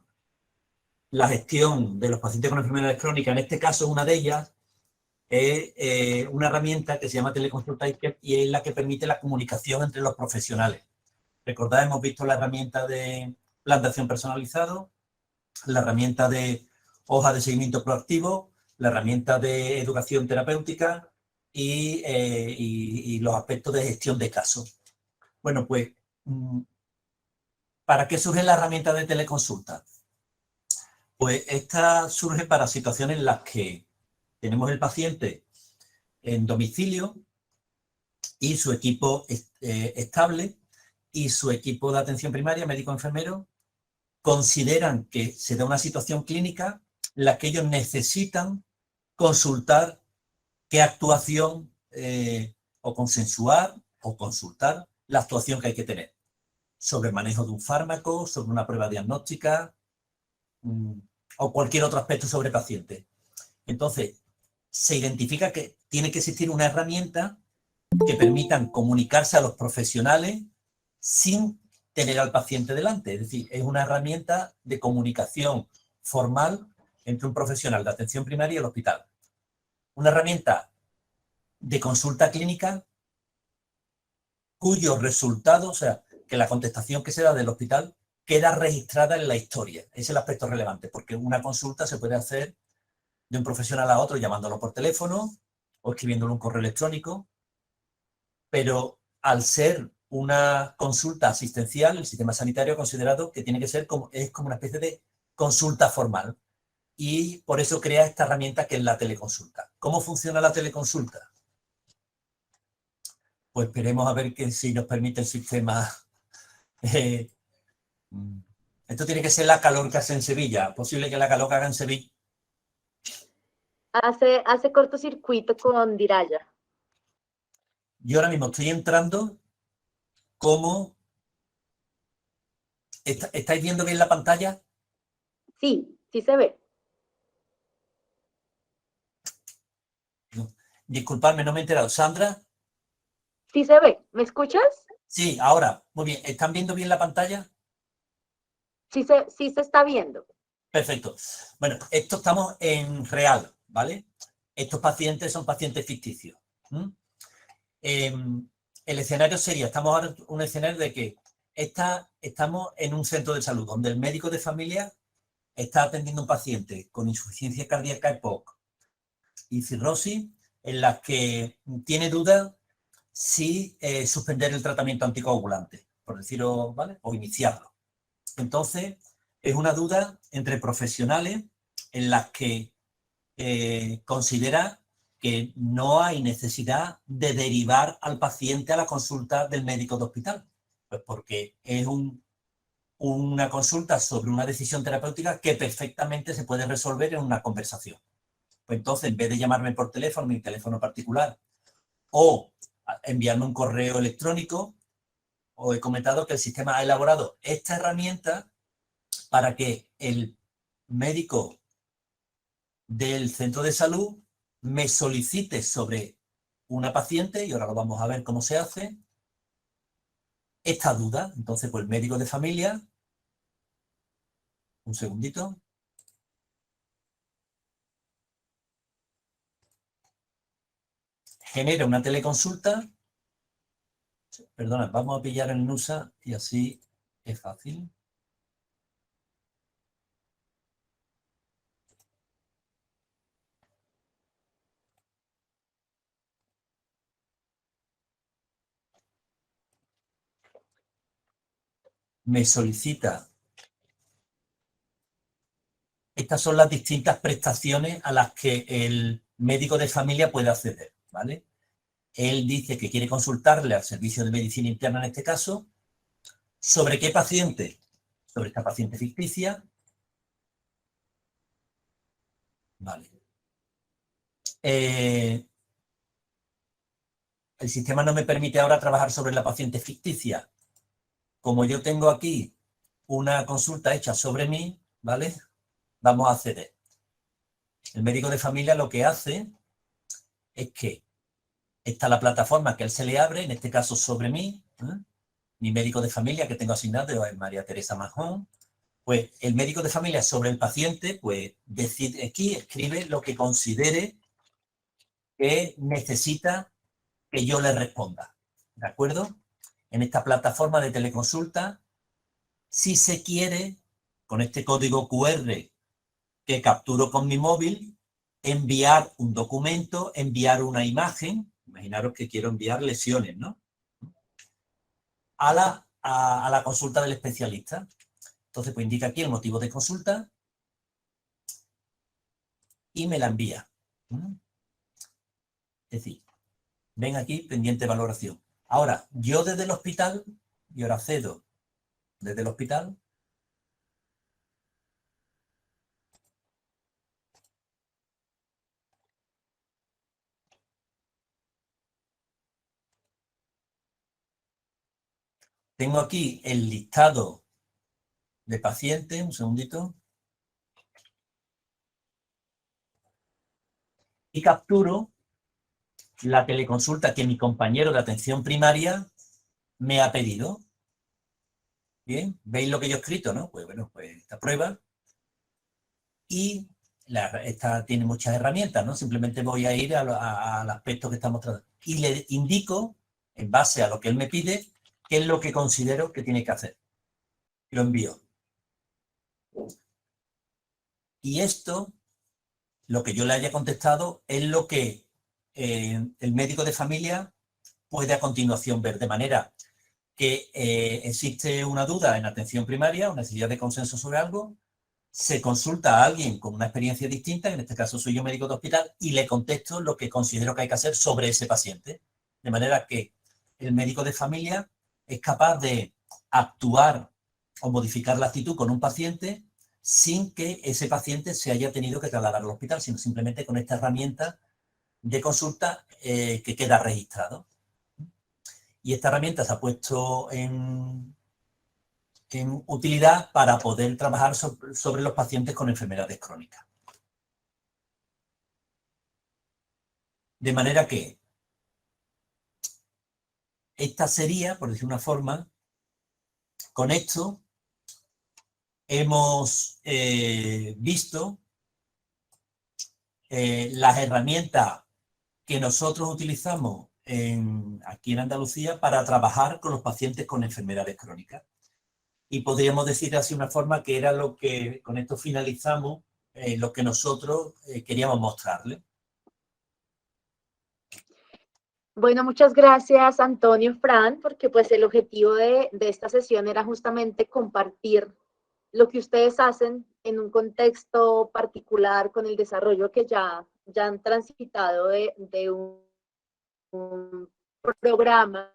gestión de los pacientes con enfermedades crónicas, en este caso una de ellas es una herramienta que se llama teleconsulta y es la que permite la comunicación entre los profesionales. Recordad, hemos visto la herramienta de plan de acción personalizado, la herramienta de hoja de seguimiento proactivo, la herramienta de educación terapéutica y los aspectos de gestión de casos. Bueno, pues, ¿para qué surge la herramienta de teleconsulta? Pues esta surge para situaciones en las que tenemos el paciente en domicilio y su equipo estable y su equipo de atención primaria, médico-enfermero, consideran que se da una situación clínica en la que ellos necesitan consultar qué actuación o consensuar o consultar la actuación que hay que tener sobre el manejo de un fármaco, sobre una prueba diagnóstica o cualquier otro aspecto sobre el paciente. Entonces, se identifica que tiene que existir una herramienta que permitan comunicarse a los profesionales sin tener al paciente delante. Es decir, es una herramienta de comunicación formal entre un profesional de atención primaria y el hospital. Una herramienta de consulta clínica cuyos resultados, o sea, que la contestación que se da del hospital queda registrada en la historia. Ese es el aspecto relevante, porque una consulta se puede hacer de un profesional a otro llamándolo por teléfono o escribiéndolo un correo electrónico, pero al ser una consulta asistencial, el sistema sanitario ha considerado que tiene que ser como una especie de consulta formal y por eso crea esta herramienta que es la teleconsulta. ¿Cómo funciona la teleconsulta? Pues esperemos a ver si nos permite el sistema. Esto tiene que ser la calor que hace en Sevilla. ¿Posible que la calor que haga en Sevilla? Hace cortocircuito con Diraya. Yo ahora mismo estoy entrando como... ¿Estáis viendo bien la pantalla? Sí, sí se ve. No. Disculpadme, no me he enterado. ¿Sandra? Sí se ve. ¿Me escuchas? Sí, ahora. Muy bien. ¿Están viendo bien la pantalla? Sí se está viendo. Perfecto. Bueno, esto estamos en real. ¿vale? Estos pacientes son pacientes ficticios. El escenario sería, estamos ahora en un escenario de que estamos en un centro de salud donde el médico de familia está atendiendo a un paciente con insuficiencia cardíaca EPOC y cirrosis, en las que tiene dudas si suspender el tratamiento anticoagulante, por decirlo, ¿vale? O iniciarlo. Entonces, es una duda entre profesionales en las que considera que no hay necesidad de derivar al paciente a la consulta del médico de hospital, pues porque es una consulta sobre una decisión terapéutica que perfectamente se puede resolver en una conversación. Pues entonces, en vez de llamarme por teléfono, mi teléfono particular, o enviarme un correo electrónico, os he comentado que el sistema ha elaborado esta herramienta para que el médico del centro de salud me solicite sobre una paciente, y ahora lo vamos a ver cómo se hace, esta duda. Entonces, pues el médico de familia, un segundito, genera una teleconsulta. Perdona, vamos a pillar el NUSA y así es fácil. Me solicita. Estas son las distintas prestaciones a las que el médico de familia puede acceder, ¿vale? Él dice que quiere consultarle al servicio de medicina interna, en este caso, ¿sobre qué paciente? Sobre esta paciente ficticia. Vale. El sistema no me permite ahora trabajar sobre la paciente ficticia. Como yo tengo aquí una consulta hecha sobre mí, ¿vale? Vamos a acceder. El médico de familia lo que hace es que esta es la plataforma que él se le abre, en este caso sobre mí, mi médico de familia que tengo asignado es María Teresa Majón. Pues el médico de familia sobre el paciente, pues decide aquí, escribe lo que considere que necesita que yo le responda, ¿de acuerdo? En esta plataforma de teleconsulta, si se quiere, con este código QR que capturo con mi móvil, enviar un documento, enviar una imagen, imaginaros que quiero enviar lesiones, ¿no? A la consulta del especialista. Entonces, pues indica aquí el motivo de consulta y me la envía. Es decir, ven aquí, pendiente de valoración. Ahora, yo desde el hospital, y ahora accedo desde el hospital, tengo aquí el listado de pacientes, un segundito, y capturo la teleconsulta que mi compañero de atención primaria me ha pedido. Bien, ¿veis lo que yo he escrito, no? Pues bueno, pues esta prueba. Y esta tiene muchas herramientas, ¿no? Simplemente voy a ir al aspecto que estamos tratando. Y le indico, en base a lo que él me pide, qué es lo que considero que tiene que hacer. Lo envío. Y esto, lo que yo le haya contestado, es lo que el médico de familia puede a continuación ver, de manera que existe una duda en atención primaria, una necesidad de consenso sobre algo, se consulta a alguien con una experiencia distinta, en este caso soy yo médico de hospital, y le contesto lo que considero que hay que hacer sobre ese paciente. De manera que el médico de familia es capaz de actuar o modificar la actitud con un paciente sin que ese paciente se haya tenido que trasladar al hospital, sino simplemente con esta herramienta de consulta que queda registrado. Y esta herramienta se ha puesto en utilidad para poder trabajar sobre los pacientes con enfermedades crónicas. De manera que esta sería, por decir una forma, con esto hemos visto las herramientas que nosotros utilizamos aquí en Andalucía para trabajar con los pacientes con enfermedades crónicas. Y podríamos decir así una forma que era lo que, con esto finalizamos, lo que nosotros queríamos mostrarles. Bueno, muchas gracias, Antonio, Fran, porque pues el objetivo de esta sesión era justamente compartir lo que ustedes hacen en un contexto particular con el desarrollo que ya han transitado de un programa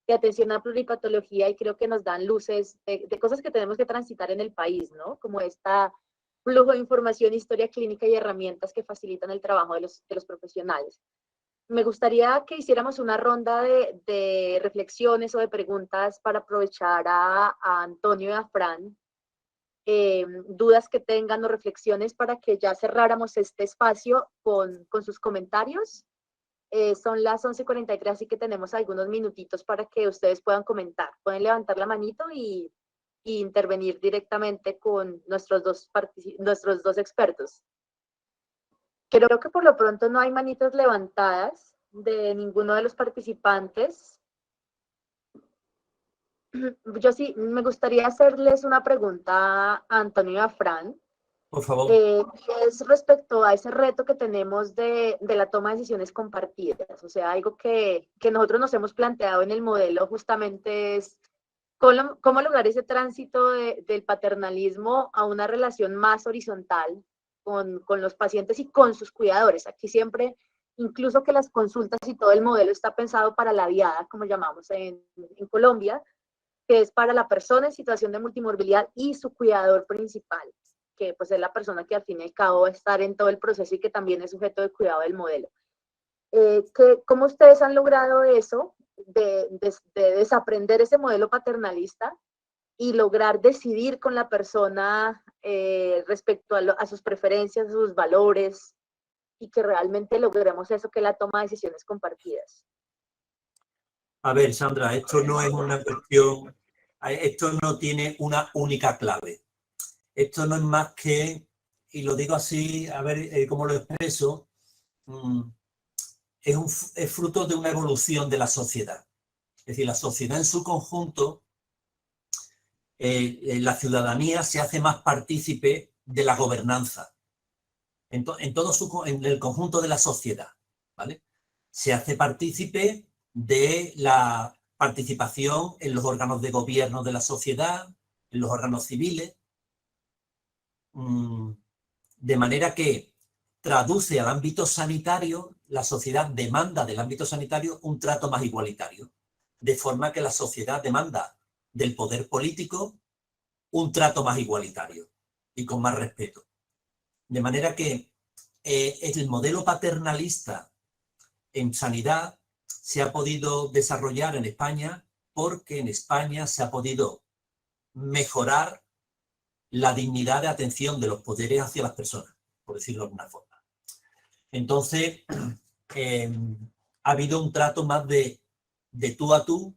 de atención a pluripatología, y creo que nos dan luces de cosas que tenemos que transitar en el país, ¿no? Como esta flujo de información, historia clínica y herramientas que facilitan el trabajo de los profesionales. Me gustaría que hiciéramos una ronda de reflexiones o de preguntas para aprovechar a Antonio y a Fran, dudas que tengan o reflexiones para que ya cerráramos este espacio con sus comentarios. Son las 11:43, así que tenemos algunos minutitos para que ustedes puedan comentar. Pueden levantar la manito y intervenir directamente con nuestros dos expertos. Creo que por lo pronto no hay manitas levantadas de ninguno de los participantes. Yo sí, me gustaría hacerles una pregunta a Antonio y a Fran. Por favor. Es respecto a ese reto que tenemos de la toma de decisiones compartidas. O sea, algo que nosotros nos hemos planteado en el modelo justamente es cómo lograr ese tránsito del paternalismo a una relación más horizontal con los pacientes y con sus cuidadores. Aquí siempre, incluso que las consultas y todo el modelo está pensado para la diada, como llamamos en Colombia, que es para la persona en situación de multimorbilidad y su cuidador principal, que pues es la persona que al fin y al cabo va a estar en todo el proceso y que también es sujeto de cuidado del modelo. ¿Cómo ustedes han logrado eso, de desaprender ese modelo paternalista y lograr decidir con la persona respecto a sus preferencias, a sus valores, y que realmente logremos eso, que es la toma de decisiones compartidas? A ver, Sandra, esto no es una cuestión, esto no tiene una única clave. Esto no es más que, y lo digo así, a ver cómo lo expreso, es fruto de una evolución de la sociedad. Es decir, la sociedad en su conjunto, la ciudadanía se hace más partícipe de la gobernanza, en el conjunto de la sociedad, ¿vale? Se hace partícipe de la participación en los órganos de gobierno de la sociedad, en los órganos civiles, de manera que traduce al ámbito sanitario, la sociedad demanda del ámbito sanitario un trato más igualitario, de forma que la sociedad demanda del poder político un trato más igualitario y con más respeto. De manera que el modelo paternalista en sanidad se ha podido desarrollar en España porque en España se ha podido mejorar la dignidad de atención de los poderes hacia las personas, por decirlo de alguna forma. Entonces, ha habido un trato más de tú a tú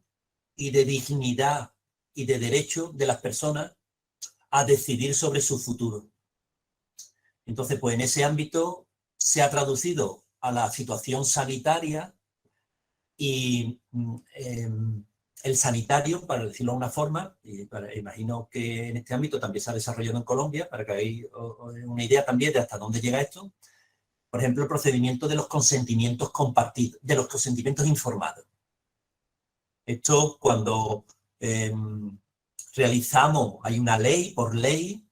y de dignidad y de derecho de las personas a decidir sobre su futuro. Entonces, pues en ese ámbito se ha traducido a la situación sanitaria y el sanitario, para decirlo de una forma, imagino que en este ámbito también se ha desarrollado en Colombia, para que hagáis una idea también de hasta dónde llega esto. Por ejemplo, el procedimiento de los consentimientos compartidos, de los consentimientos informados. Esto cuando realizamos, hay una ley, por ley,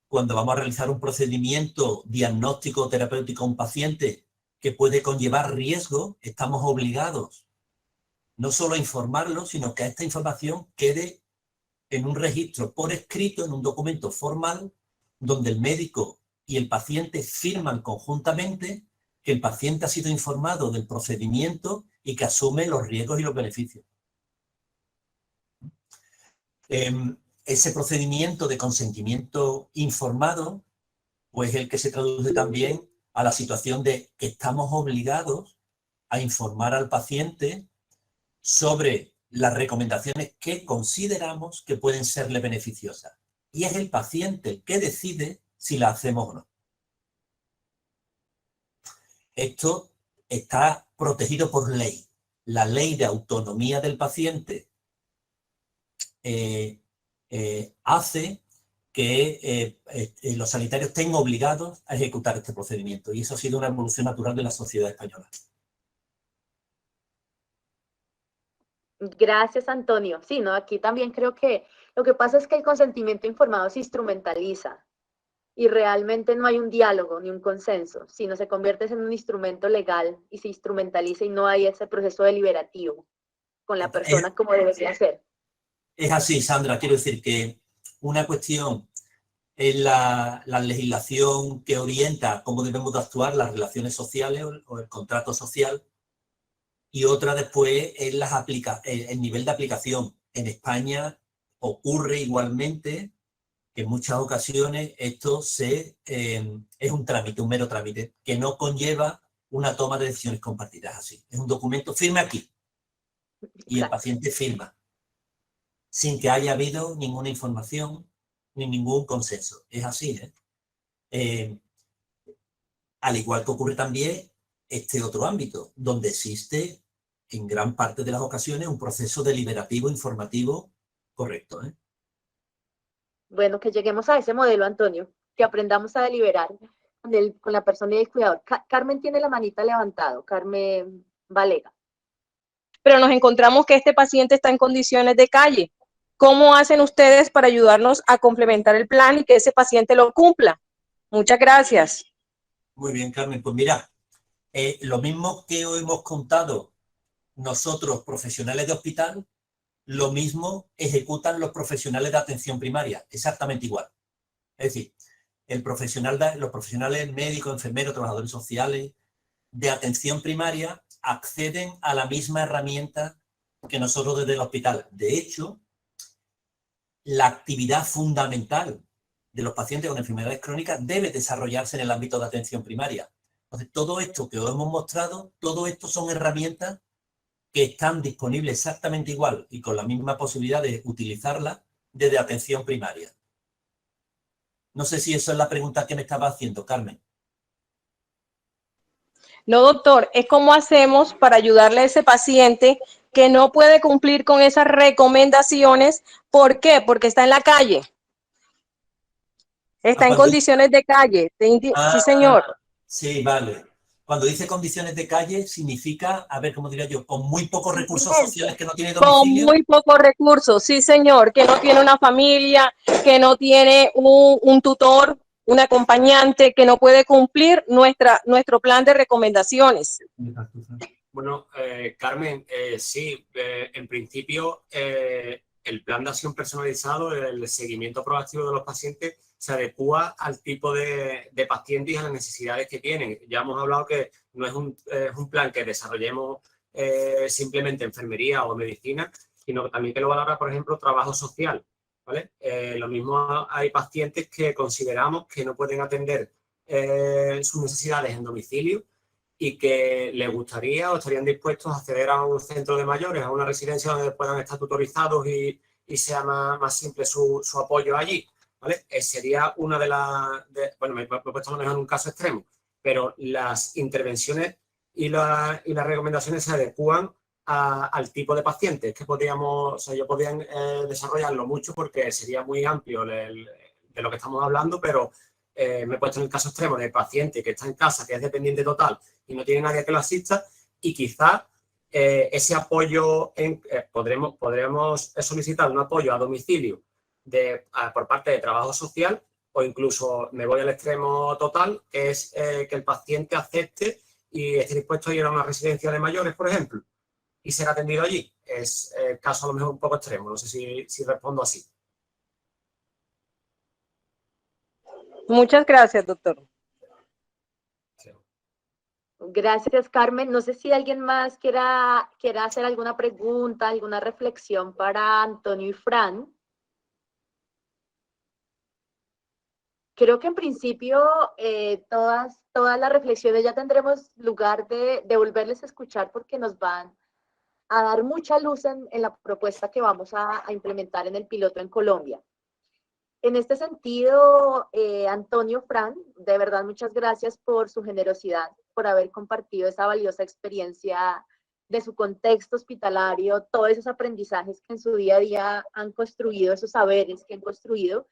cuando vamos a realizar un procedimiento diagnóstico o terapéutico a un paciente que puede conllevar riesgo, estamos obligados no solo a informarlo, sino que esta información quede en un registro por escrito, en un documento formal, donde el médico y el paciente firman conjuntamente que el paciente ha sido informado del procedimiento y que asume los riesgos y los beneficios. Ese procedimiento de consentimiento informado, pues es el que se traduce también a la situación de que estamos obligados a informar al paciente sobre las recomendaciones que consideramos que pueden serle beneficiosas. Y es el paciente el que decide si la hacemos o no. Esto está protegido por ley. La ley de autonomía del paciente hace que los sanitarios estén obligados a ejecutar este procedimiento, y eso ha sido una evolución natural de la sociedad española. Gracias, Antonio. Sí, ¿no? Aquí también creo que lo que pasa es que el consentimiento informado se instrumentaliza y realmente no hay un diálogo ni un consenso, sino se convierte en un instrumento legal y se instrumentaliza y no hay ese proceso deliberativo con la persona como debería ser. Es así, Sandra. Quiero decir que una cuestión es la legislación que orienta cómo debemos de actuar las relaciones sociales o el contrato social, y otra después es el nivel de aplicación. En España ocurre igualmente que en muchas ocasiones esto es un trámite, un mero trámite, que no conlleva una toma de decisiones compartidas así. Es un documento, firme aquí, y el paciente firma, sin que haya habido ninguna información ni ningún consenso. Es así, al igual que ocurre también este otro ámbito, donde existe en gran parte de las ocasiones un proceso deliberativo, informativo correcto. Bueno, que lleguemos a ese modelo, Antonio, que aprendamos a deliberar con la persona y el cuidador. Carmen tiene la manita levantado, Carmen Valega. Pero nos encontramos que este paciente está en condiciones de calle. ¿Cómo hacen ustedes para ayudarnos a complementar el plan y que ese paciente lo cumpla? Muchas gracias. Muy bien, Carmen. Pues mira, lo mismo que hoy hemos contado nosotros, profesionales de hospital, lo mismo ejecutan los profesionales de atención primaria, exactamente igual. Es decir, los profesionales médicos, enfermeros, trabajadores sociales de atención primaria acceden a la misma herramienta que nosotros desde el hospital. De hecho, la actividad fundamental de los pacientes con enfermedades crónicas debe desarrollarse en el ámbito de atención primaria. Entonces, todo esto que os hemos mostrado, todo esto son herramientas que están disponibles exactamente igual y con la misma posibilidad de utilizarlas desde atención primaria. No sé si eso es la pregunta que me estaba haciendo, Carmen. No, doctor, es cómo hacemos para ayudarle a ese paciente que no puede cumplir con esas recomendaciones. ¿Por qué? Porque está en la calle. Está en condiciones de calle. Sí, señor. Sí, vale. Cuando dice condiciones de calle, significa, a ver, ¿cómo diría yo? Con muy pocos recursos sociales, que no tiene domicilio. Con muy pocos recursos, sí, señor. Que no tiene una familia, que no tiene un tutor, un acompañante, que no puede cumplir nuestro plan de recomendaciones. Bueno, Carmen, sí, en principio el plan de acción personalizado, el seguimiento proactivo de los pacientes, se adecúa al tipo de pacientes y a las necesidades que tienen. Ya hemos hablado que no es un plan que desarrollemos simplemente enfermería o medicina, sino que también que lo valora, por ejemplo, trabajo social, ¿vale? Lo mismo hay pacientes que consideramos que no pueden atender sus necesidades en domicilio y que les gustaría o estarían dispuestos a acceder a un centro de mayores, a una residencia donde puedan estar tutorizados y sea más simple su apoyo allí, ¿vale? Sería una de las... bueno, me he puesto a lo mejor en un caso extremo, pero las intervenciones y las recomendaciones se adecúan al tipo de pacientes que podríamos... O sea, yo podría desarrollarlo mucho porque sería muy amplio de lo que estamos hablando, pero me he puesto en el caso extremo del paciente que está en casa, que es dependiente total y no tiene nadie que lo asista, y quizás ese apoyo, podremos solicitar un apoyo a domicilio por parte de trabajo social, o incluso me voy al extremo total, que es que el paciente acepte y esté dispuesto a ir a una residencia de mayores, por ejemplo, y ser atendido allí. Es el caso a lo mejor un poco extremo, no sé si respondo así. Muchas gracias, doctor. Gracias, Carmen. No sé si alguien más quiera hacer alguna pregunta, alguna reflexión para Antonio y Fran. Creo que en principio todas las reflexiones ya tendremos lugar de volverles a escuchar, porque nos van a dar mucha luz en la propuesta que vamos a implementar en el piloto en Colombia. En este sentido, Antonio, Fran, de verdad muchas gracias por su generosidad, por haber compartido esa valiosa experiencia de su contexto hospitalario, todos esos aprendizajes que en su día a día han construido, esos saberes que han construido.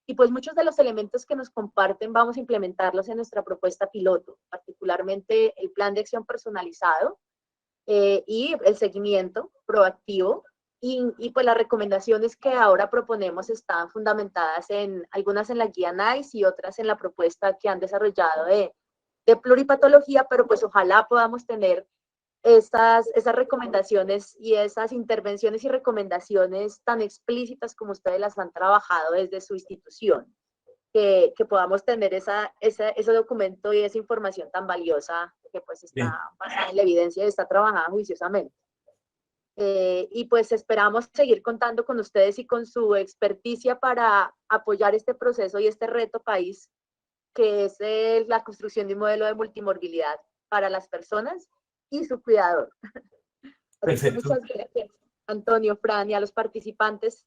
Y pues muchos de los elementos que nos comparten vamos a implementarlos en nuestra propuesta piloto, particularmente el plan de acción personalizado y el seguimiento proactivo. Y pues las recomendaciones que ahora proponemos están fundamentadas en algunas en la guía NICE y otras en la propuesta que han desarrollado de pluripatología, pero pues ojalá podamos tener esas recomendaciones y esas intervenciones y recomendaciones tan explícitas como ustedes las han trabajado desde su institución, que podamos tener ese documento y esa información tan valiosa que pues está basada en la evidencia y está trabajada juiciosamente. Y pues esperamos seguir contando con ustedes y con su experticia para apoyar este proceso y este reto país, que es la construcción de un modelo de multimorbilidad para las personas y su cuidador. Perfecto. Muchas gracias, Antonio, Fran, y a los participantes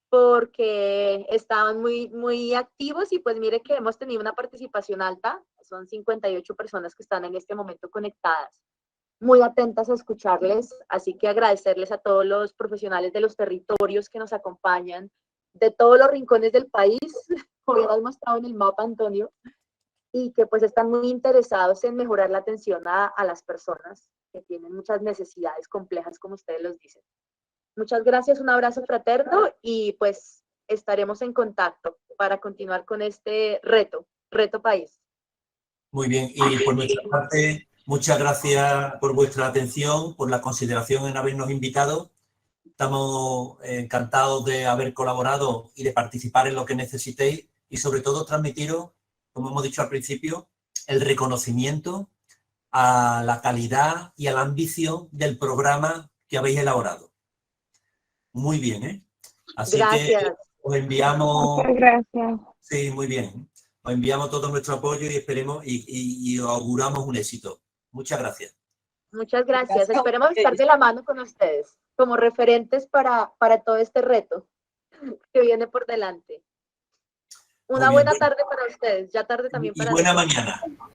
porque estaban muy activos y pues mire que hemos tenido una participación alta, son 58 personas que están en este momento conectadas, muy atentas a escucharles, así que agradecerles a todos los profesionales de los territorios que nos acompañan, de todos los rincones del país, como ya hemos mostrado en el mapa, Antonio, y que pues están muy interesados en mejorar la atención a las personas que tienen muchas necesidades complejas, como ustedes los dicen. Muchas gracias, un abrazo fraterno y pues estaremos en contacto para continuar con este reto país. Muy bien, y por nuestra parte, muchas gracias por vuestra atención, por la consideración en habernos invitado. Estamos encantados de haber colaborado y de participar en lo que necesitéis y sobre todo transmitiros, como hemos dicho al principio, el reconocimiento a la calidad y a la ambición del programa que habéis elaborado. Muy bien, ¿eh? Así Gracias. que os enviamos... Muchas gracias. Sí, muy bien. Os enviamos todo nuestro apoyo y esperemos y os auguramos un éxito. Muchas gracias. Muchas gracias. Esperemos estar de la mano con ustedes como referentes para todo este reto que viene por delante. Una buena tarde para ustedes, ya tarde también para nosotros. Y buena nosotros. mañana.